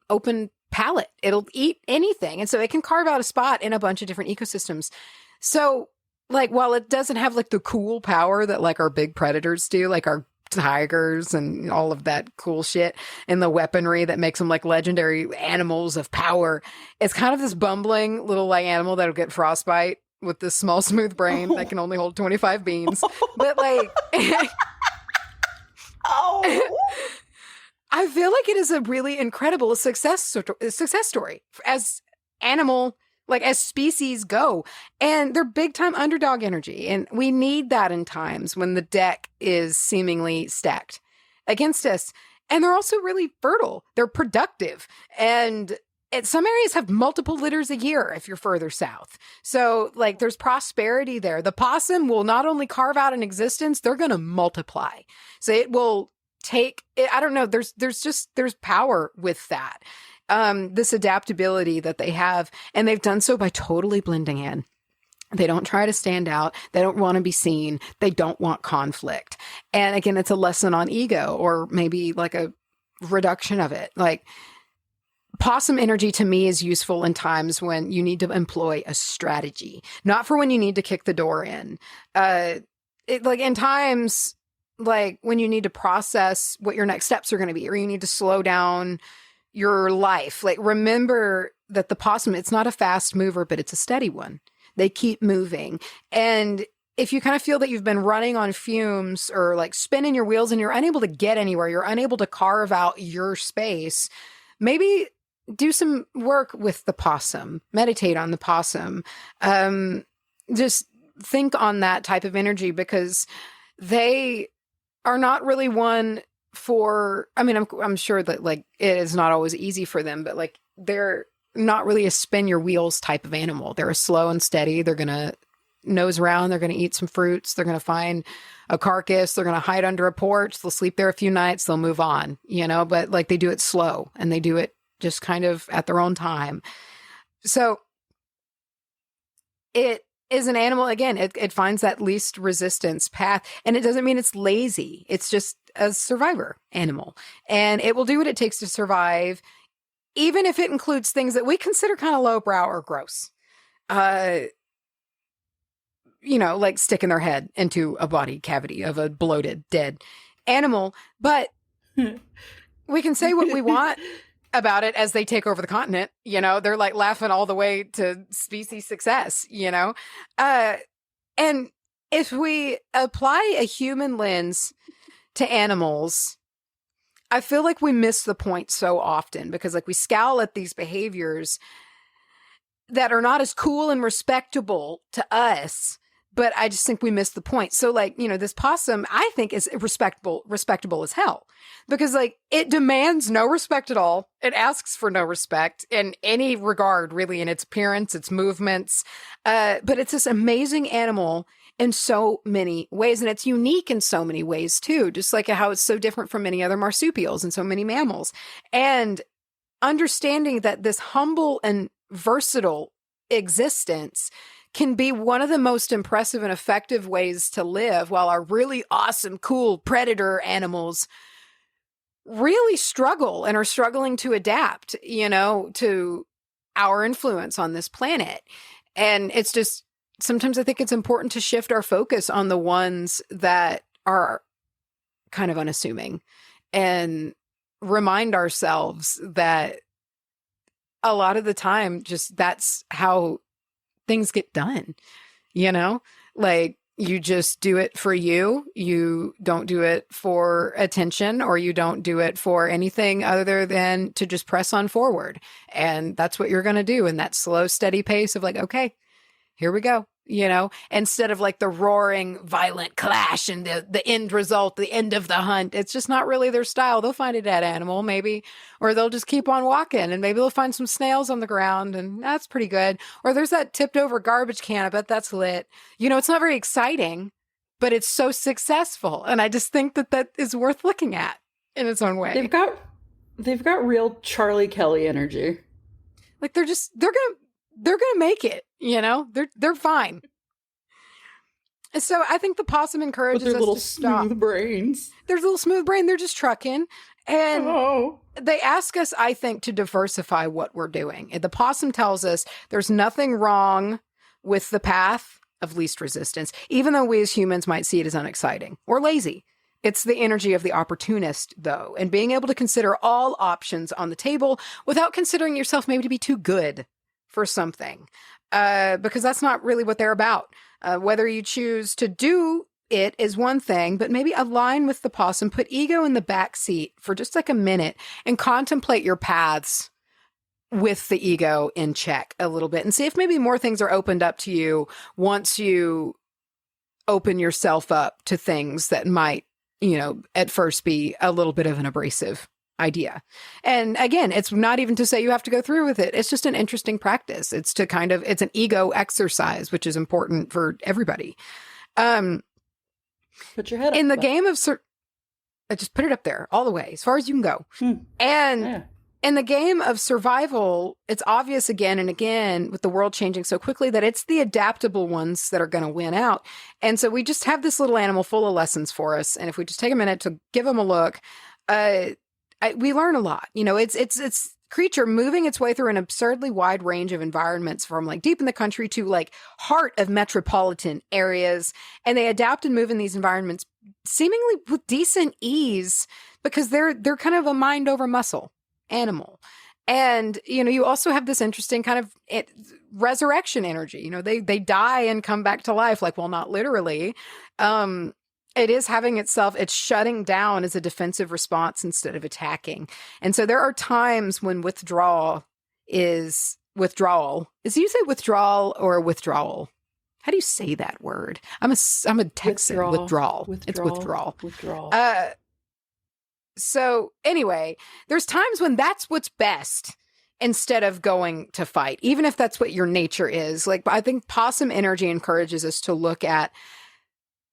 open palate. It'll eat anything. And so it can carve out a spot in a bunch of different ecosystems. So, like, while it doesn't have like the cool power that like our big predators do, like our tigers and all of that cool shit, and the weaponry that makes them like legendary animals of power, it's kind of this bumbling little like animal that'll get frostbite with this small, smooth brain that can only hold 25 beans. But like, I feel like it is a really incredible success story as animal, like as species go. And they're big time underdog energy. And we need that in times when the deck is seemingly stacked against us. And they're also really fertile. They're productive. And some areas have multiple litters a year if you're further south. So like there's prosperity there. The possum will not only carve out an existence, they're going to multiply. So it will take it, I don't know, there's power with that. This adaptability that they have, and they've done so by totally blending in. They don't try to stand out. They don't want to be seen. They don't want conflict. And again, it's a lesson on ego, or maybe like a reduction of it. Like, possum energy to me is useful in times when you need to employ a strategy, not for when you need to kick the door in. Like in times like when you need to process what your next steps are going to be, or you need to slow down your life. Like, remember that the possum, it's not a fast mover, but it's a steady one. They keep moving. And if you kind of feel that you've been running on fumes or like spinning your wheels and you're unable to get anywhere, you're unable to carve out your space, maybe do some work with the possum, meditate on the possum. Just think on that type of energy, because they are not really one for, I mean, I'm sure that like it is not always easy for them, but like they're not really a spin your wheels type of animal. They're a slow and steady. They're going to nose around. They're going to eat some fruits. They're going to find a carcass. They're going to hide under a porch. They'll sleep there a few nights. They'll move on, but like they do it slow, and they do it just kind of at their own time. So it is an animal, again, it finds that least resistance path, and it doesn't mean it's lazy. It's just a survivor animal, and it will do what it takes to survive, even if it includes things that we consider kind of lowbrow or gross. Like sticking their head into a body cavity of a bloated, dead animal. But we can say what we want about it as they take over the continent. They're like laughing all the way to species success, and if we apply a human lens to animals, I feel like we miss the point so often, because like we scowl at these behaviors that are not as cool and respectable to us, but I just think we missed the point. So like, this possum, I think, is respectable as hell, because like it demands no respect at all. It asks for no respect in any regard, really, in its appearance, its movements. But it's this amazing animal in so many ways. And it's unique in so many ways too, just like how it's so different from many other marsupials and so many mammals. And understanding that this humble and versatile existence can be one of the most impressive and effective ways to live, while our really awesome, cool predator animals really struggle and are struggling to adapt, to our influence on this planet. And it's just, sometimes I think it's important to shift our focus on the ones that are kind of unassuming and remind ourselves that a lot of the time, just that's how things get done, like you just do it for you. You don't do it for attention, or you don't do it for anything other than to just press on forward. And that's what you're going to do in that slow, steady pace of like, okay, here we go. Instead of like the roaring, violent clash and the end result, the end of the hunt. It's just not really their style. They'll find a dead animal maybe, or they'll just keep on walking, and maybe they'll find some snails on the ground, and that's pretty good. Or there's that tipped over garbage can. I bet that's lit. It's not very exciting, but it's so successful. And I just think that is worth looking at in its own way. They've got real Charlie Kelly energy. Like they're gonna make it, they're fine. So I think the possum encourages us to stop. Smooth brains. There's a little smooth brain. They're just trucking. And they ask us, I think, to diversify what we're doing. The possum tells us there's nothing wrong with the path of least resistance, even though we as humans might see it as unexciting or lazy. It's the energy of the opportunist, though, and being able to consider all options on the table without considering yourself maybe to be too good for something, because that's not really what they're about. Whether you choose to do it is one thing, but maybe align with the possum, put ego in the back seat for just like a minute and contemplate your paths with the ego in check a little bit, and see if maybe more things are opened up to you once you open yourself up to things that might, at first be a little bit of an abrasive idea. And again, it's not even to say you have to go through with it. It's just an interesting practice. It's an ego exercise, which is important for everybody. Put your head up. In the game of just put it up there all the way, as far as you can go. And in the game of survival, it's obvious again and again with the world changing so quickly that it's the adaptable ones that are going to win out. And so we just have this little animal full of lessons for us. And if we just take a minute to give them a look, we learn a lot. It's creature moving its way through an absurdly wide range of environments, from like deep in the country to like heart of metropolitan areas. And they adapt and move in these environments seemingly with decent ease, because they're kind of a mind over muscle animal. And, you also have this interesting kind of resurrection energy. They die and come back to life. Like, well, not literally. It is having itself, it's shutting down as a defensive response instead of attacking. And so there are times when withdrawal. Is you say withdrawal or withdrawal? How do you say that word? I'm a Texan. Withdrawal. It's withdrawal. So anyway, there's times when that's what's best instead of going to fight, even if that's what your nature is. Like, I think possum energy encourages us to look at,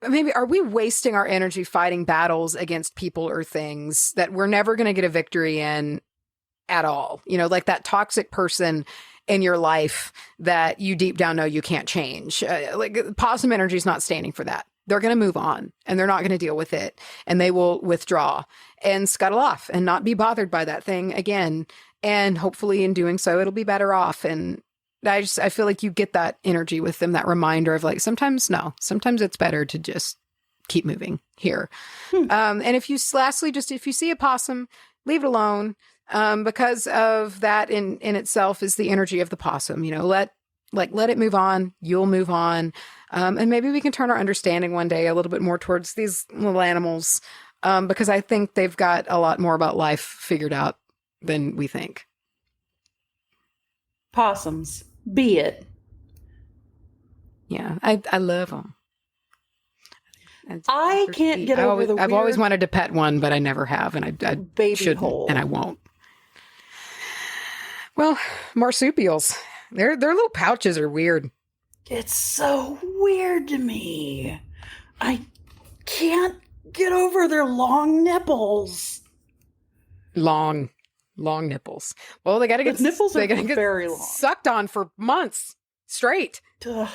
maybe, are we wasting our energy fighting battles against people or things that we're never going to get a victory in at all? Like that toxic person in your life that you deep down know you can't change. Like possum energy is not standing for that. They're going to move on, and they're not going to deal with it, and they will withdraw and scuttle off and not be bothered by that thing again. And hopefully in doing so, it'll be better off. And I feel like you get that energy with them, that reminder of like, sometimes it's better to just keep moving here. And if you see a possum, leave it alone, because of that in itself is the energy of the possum. Let it move on. You'll move on. And maybe we can turn our understanding one day a little bit more towards these little animals, because I think they've got a lot more about life figured out than we think. Possums, be it. Yeah, I love them. I can't get over the I've always wanted to pet one, but I never have, and I baby shouldn't, hole. and I won't. Well, marsupials. Their little pouches are weird. It's so weird to me. I can't get over their long nipples. Long nipples. Well, they got to get nipples are get very long, sucked on for months straight. Ugh.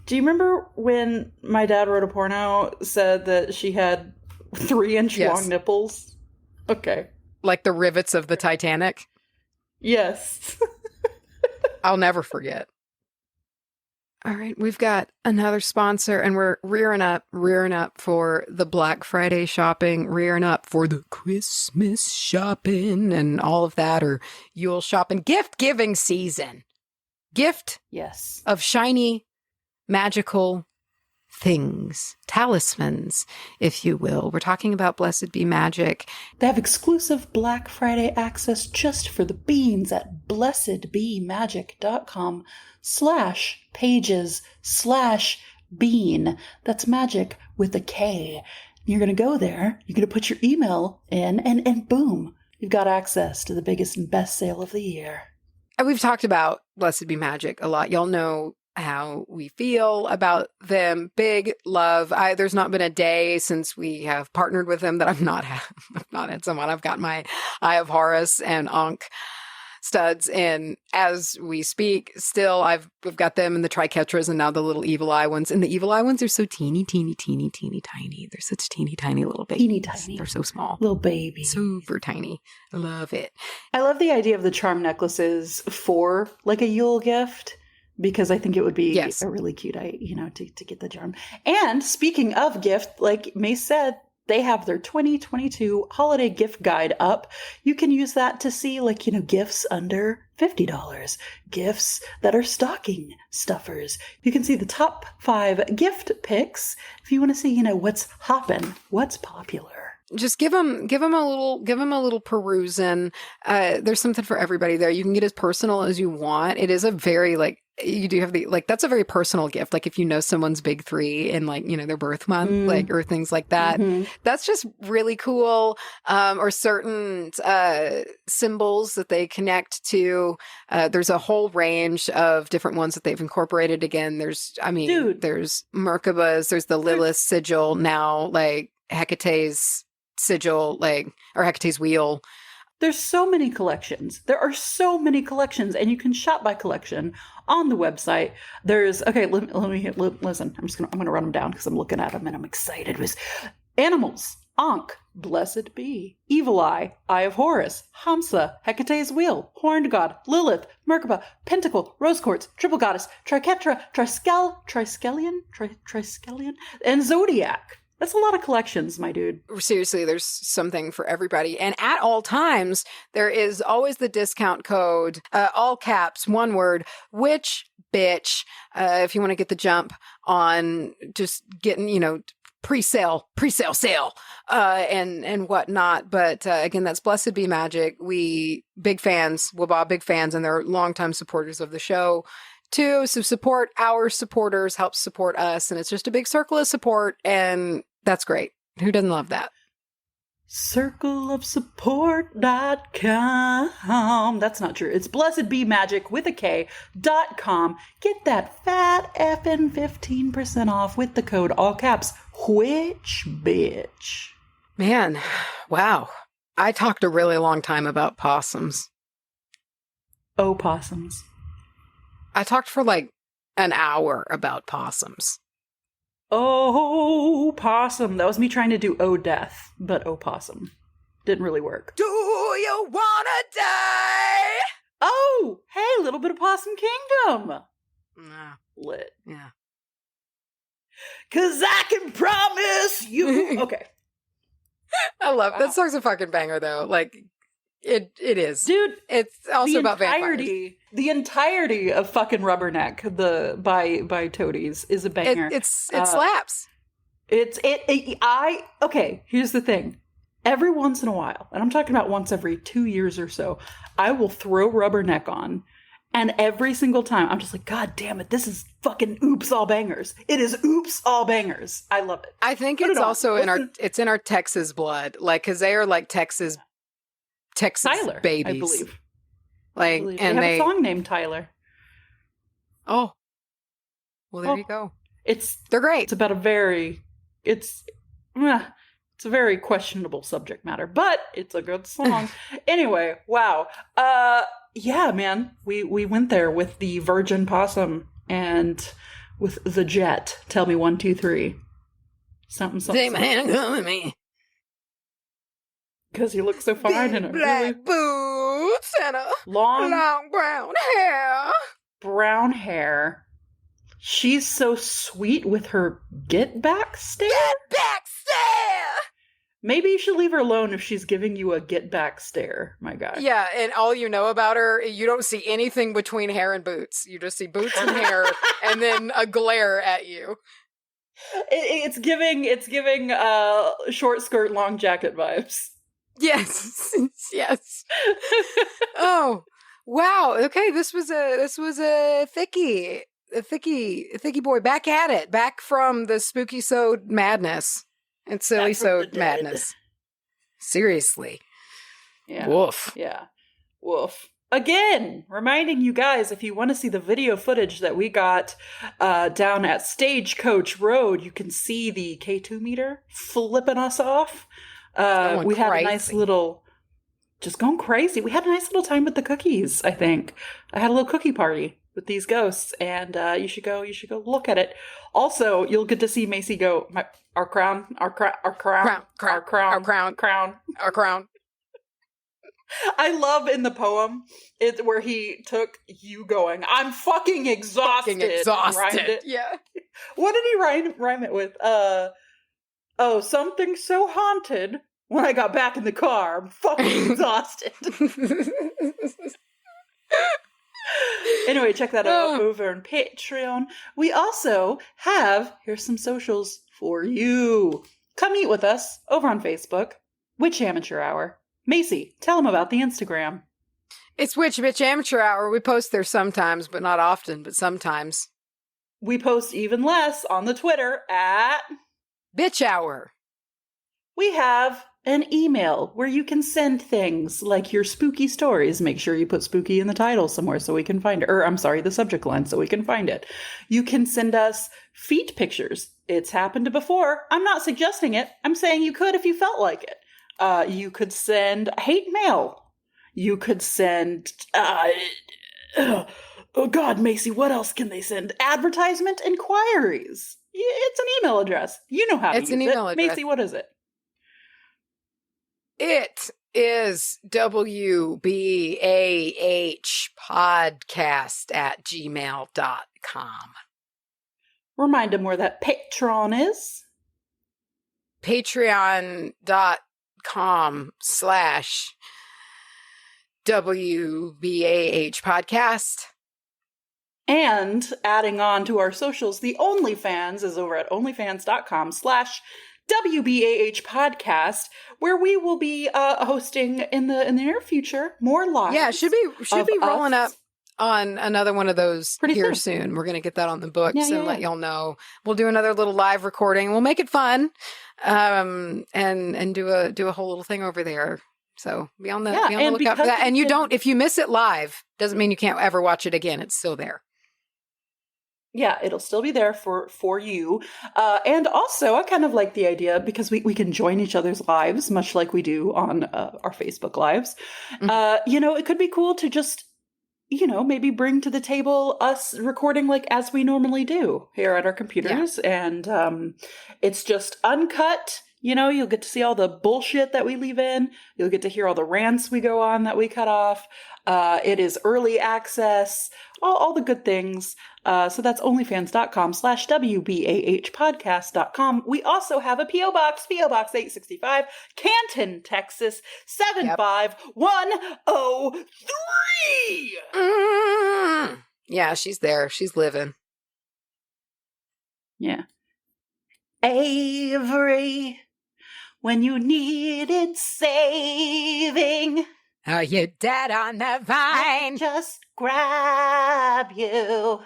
Do you remember when my dad wrote a porno, said that she had 3-inch long nipples? Okay. Like the rivets of the Titanic? Yes. I'll never forget. All right, we've got another sponsor, and we're rearing up for the Black Friday shopping, rearing up for the Christmas shopping and all of that, or Yule shopping, gift-giving season. Gift of shiny, magical things, talismans, if you will. We're talking about Blessed Be Magick. They have exclusive Black Friday access just for the beans at blessedbemagick.com/pages/bean. That's magic with a K. You're going to go there, you're going to put your email in, and boom, you've got access to the biggest and best sale of the year. And we've talked about Blessed Be Magick a lot. Y'all know how we feel about them. Big love. There's not been a day since we have partnered with them that I've not had someone. I've got my Eye of Horus and Ankh studs in as we speak. Still, we've got them in the Triketras and now the little evil eye ones. And the evil eye ones are so teeny tiny. They're such teeny tiny little babies. Teeny tiny. They're so small. Little baby. Super tiny. I love it. I love the idea of the charm necklaces for like a Yule gift, because I think it would be a really cute, to get the charm. And speaking of gift, like Mace said, they have their 2022 holiday gift guide up. You can use that to see gifts under $50, gifts that are stocking stuffers. You can see the top 5 gift picks if you want to see, what's hopping, what's popular. Just give them a little perusing. There's something for everybody there. You can get as personal as you want. It is a very you do have that's a very personal gift. Like if you know someone's big 3 in their birth month, or things like that. Mm-hmm. That's just really cool. Or certain symbols that they connect to. There's a whole range of different ones that they've incorporated. Again, there's Merkabah's, there's the Lilith sigil now, Hecate's sigil, or Hecate's wheel. There's so many collections. There are so many collections, and you can shop by collection on the website. There's listen. I'm gonna run them down because I'm looking at them and I'm excited. With animals, Ankh, Blessed Be, Evil Eye, Eye of Horus, Hamsa, Hecate's Wheel, Horned God, Lilith, Merkabah, Pentacle, Rose Quartz, Triple Goddess, Triketra, Triskelion, and Zodiac. That's a lot of collections, my dude. Seriously, there's something for everybody. And at all times, there is always the discount code, all caps, one word, witch bitch, if you want to get the jump on just getting, pre-sale sale, and whatnot. But again, that's Blessed Be Magick. We big fans, big fans, and they're longtime supporters of the show too. So support our supporters, helps support us, and it's just a big circle of support, and that's great. Who doesn't love that? circleofsupport.com. That's not true. It's blessedbemagick with a K.com. Get that fat effing 15% off with the code, all caps, witch bitch. Man, wow. I talked a really long time about possums. Opossums. I talked for an hour about possums. Oh, possum. That was me trying to do oh death, but opossum. Didn't really work. Do you wanna die? Oh, hey, a little bit of Possum Kingdom. Nah. Lit. Yeah. 'Cause I can promise you. Okay. I love that song's a fucking banger though. It is. Dude, it's also about vampires. The entirety of fucking Rubberneck, by Toadies, is a banger. It slaps. Okay, here's the thing. Every once in a while, and I'm talking about once every 2 years or so, I will throw Rubberneck on And every single time, I'm just like, God damn it, this is fucking oops all bangers. It is oops all bangers. I love it. I think Put it's it on. also in our Texas blood, like because they are like Texas Tyler, babies, I believe. Like, and they have a song named Tyler. Oh, well, there you go. They're great. It's about a very questionable subject matter, but it's a good song. Anyway, wow. Yeah, man, we went there with the Virgin Possum and with the Jet. Tell me 1, 2, 3. Something. Take my hand and come with me. Because you look so fine in a black boots and a long brown hair. Brown hair. She's so sweet with her get back stare. Get back stare. Maybe you should leave her alone if she's giving you a get back stare, my guy. Yeah, and all you know about her, you don't see anything between hair and boots. You just see boots and hair, and then a glare at you. It's giving short skirt, long jacket vibes. Yes, yes. Oh, wow. Okay, this was a thickie boy, back at it, back from the spooky sewed madness. And silly sewed madness. Seriously. Yeah. Woof. Yeah. Woof. Again, reminding you guys, if you want to see the video footage that we got down at Stagecoach Road, you can see the K2 meter flipping us off. We had a nice little, just going crazy. We had a nice little time with the cookies, I think. I had a little cookie party with these ghosts, and you should go look at it. Also, you'll get to see Macy go, our crown. I love in the poem where he took you going, I'm fucking exhausted. Yeah. What did he rhyme it with? Oh, something so haunted. When I got back in the car, I'm fucking exhausted. Anyway, check that out over on Patreon. We also have, here's some socials for you. Come meet with us over on Facebook, Witch Amateur Hour. Macy, tell them about the Instagram. It's Witch Amateur Hour. We post there sometimes, but not often, but sometimes. We post even less on the Twitter at Bitch Hour. We have an email where you can send things like your spooky stories. Make sure you put spooky in the title somewhere so we can find it. Or, I'm sorry, the subject line so we can find it. You can send us feet pictures. It's happened before. I'm not suggesting it. I'm saying you could if you felt like it. You could send hate mail. You could send, oh God, Macy, what else can they send? Advertisement inquiries. It's an email address. You know how to use it. It's an email address. Macy, what is it? It is wbahpodcast@gmail.com. Remind them where that Patron is. Patreon.com/wbahpodcast. And adding on to our socials, the OnlyFans is over at onlyfans.com/WBAH podcast, where we will be hosting in the near future more lives. Yeah, should be rolling up on another one of those here soon. We're gonna get that on the books and let y'all know. We'll do another little live recording. We'll make it fun, and do a whole little thing over there. So be on the lookout for that. And if you miss it live, doesn't mean you can't ever watch it again. It's still there. Yeah, it'll still be there for you. And also, I kind of like the idea because we can join each other's lives, much like we do on our Facebook lives. Mm-hmm. It could be cool to just, maybe bring to the table us recording like as we normally do here at our computers. Yeah. And it's just uncut. You'll get to see all the bullshit that we leave in. You'll get to hear all the rants we go on that we cut off. It is early access, all the good things. So that's onlyfans.com/WBAHpodcast.com. We also have a P.O. Box, P.O. Box 865, Canton, Texas, 75103. Yeah, she's there. She's living. Yeah. Avery, when you needed saving. Are you dead on the vine? Just grab you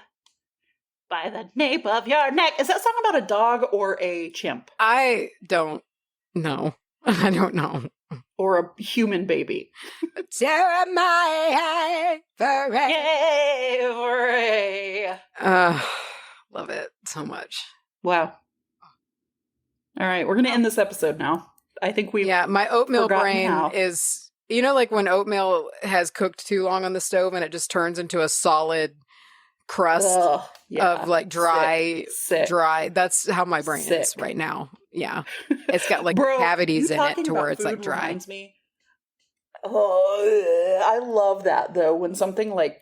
by the nape of your neck. Is that song about a dog or a chimp? I don't know. I don't know. Or a human baby? Jeremiah forever. Love it so much. Wow. All right, we're going to end this episode now. I think we've my oatmeal brain how. is, like when oatmeal has cooked too long on the stove and it just turns into a solid crust of like dry. That's how my brain is right now. Yeah. It's got like cavities in it to where it's like dry. Reminds me. Oh, I love that though. When something like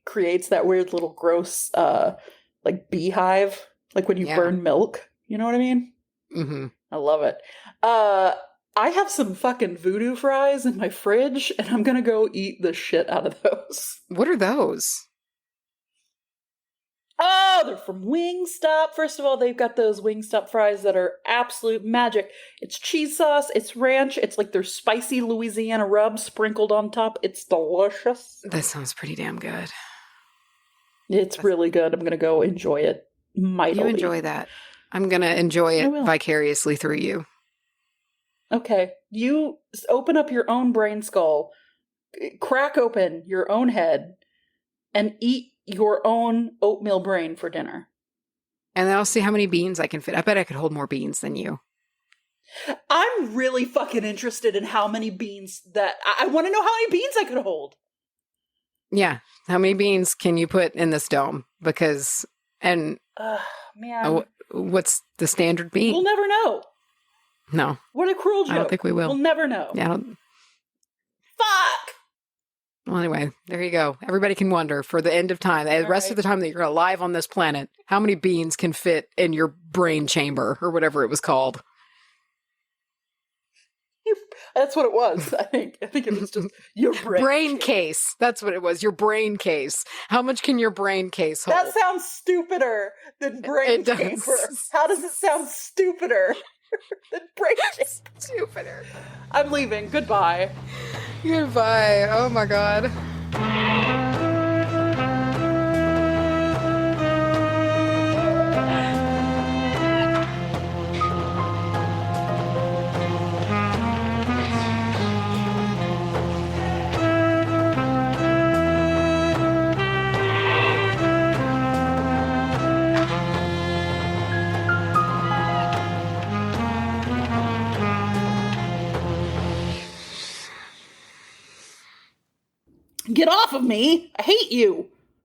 creates that weird little gross, like beehive, like when you burn milk, you know what I mean? Mm-hmm. I love it. I have some fucking voodoo fries in my fridge, and I'm gonna go eat the shit out of those. What are those? Oh, they're from Wingstop. First of all, they've got those Wingstop fries that are absolute magic. It's cheese sauce, it's ranch, it's like their spicy Louisiana rub sprinkled on top. It's delicious. That sounds pretty damn good. It's really good. I'm gonna go enjoy it mightily. You enjoy that. I'm going to enjoy it vicariously through you. Okay. You open up your own brain skull, crack open your own head, and eat your own oatmeal brain for dinner. And then I'll see how many beans I can fit. I bet I could hold more beans than you. I'm really fucking interested in how many beans that... I want to know how many beans I could hold. Yeah. How many beans can you put in this dome? Because... And... man... What's the standard bean? We'll never know. No. What a cruel joke. I don't think we will. We'll never know. Yeah. Fuck! Well, anyway, there you go. Everybody can wonder for the end of time, the rest of the time that you're alive on this planet, how many beans can fit in your brain chamber or whatever it was called. That's what it was, I think. I think it was just your brain case. That's what it was. Your brain case. How much can your brain case hold? That sounds stupider than brain chamber. How does it sound stupider than brain chamber? Stupider. I'm leaving. Goodbye. Goodbye. Oh my God. Get off of me! I hate you!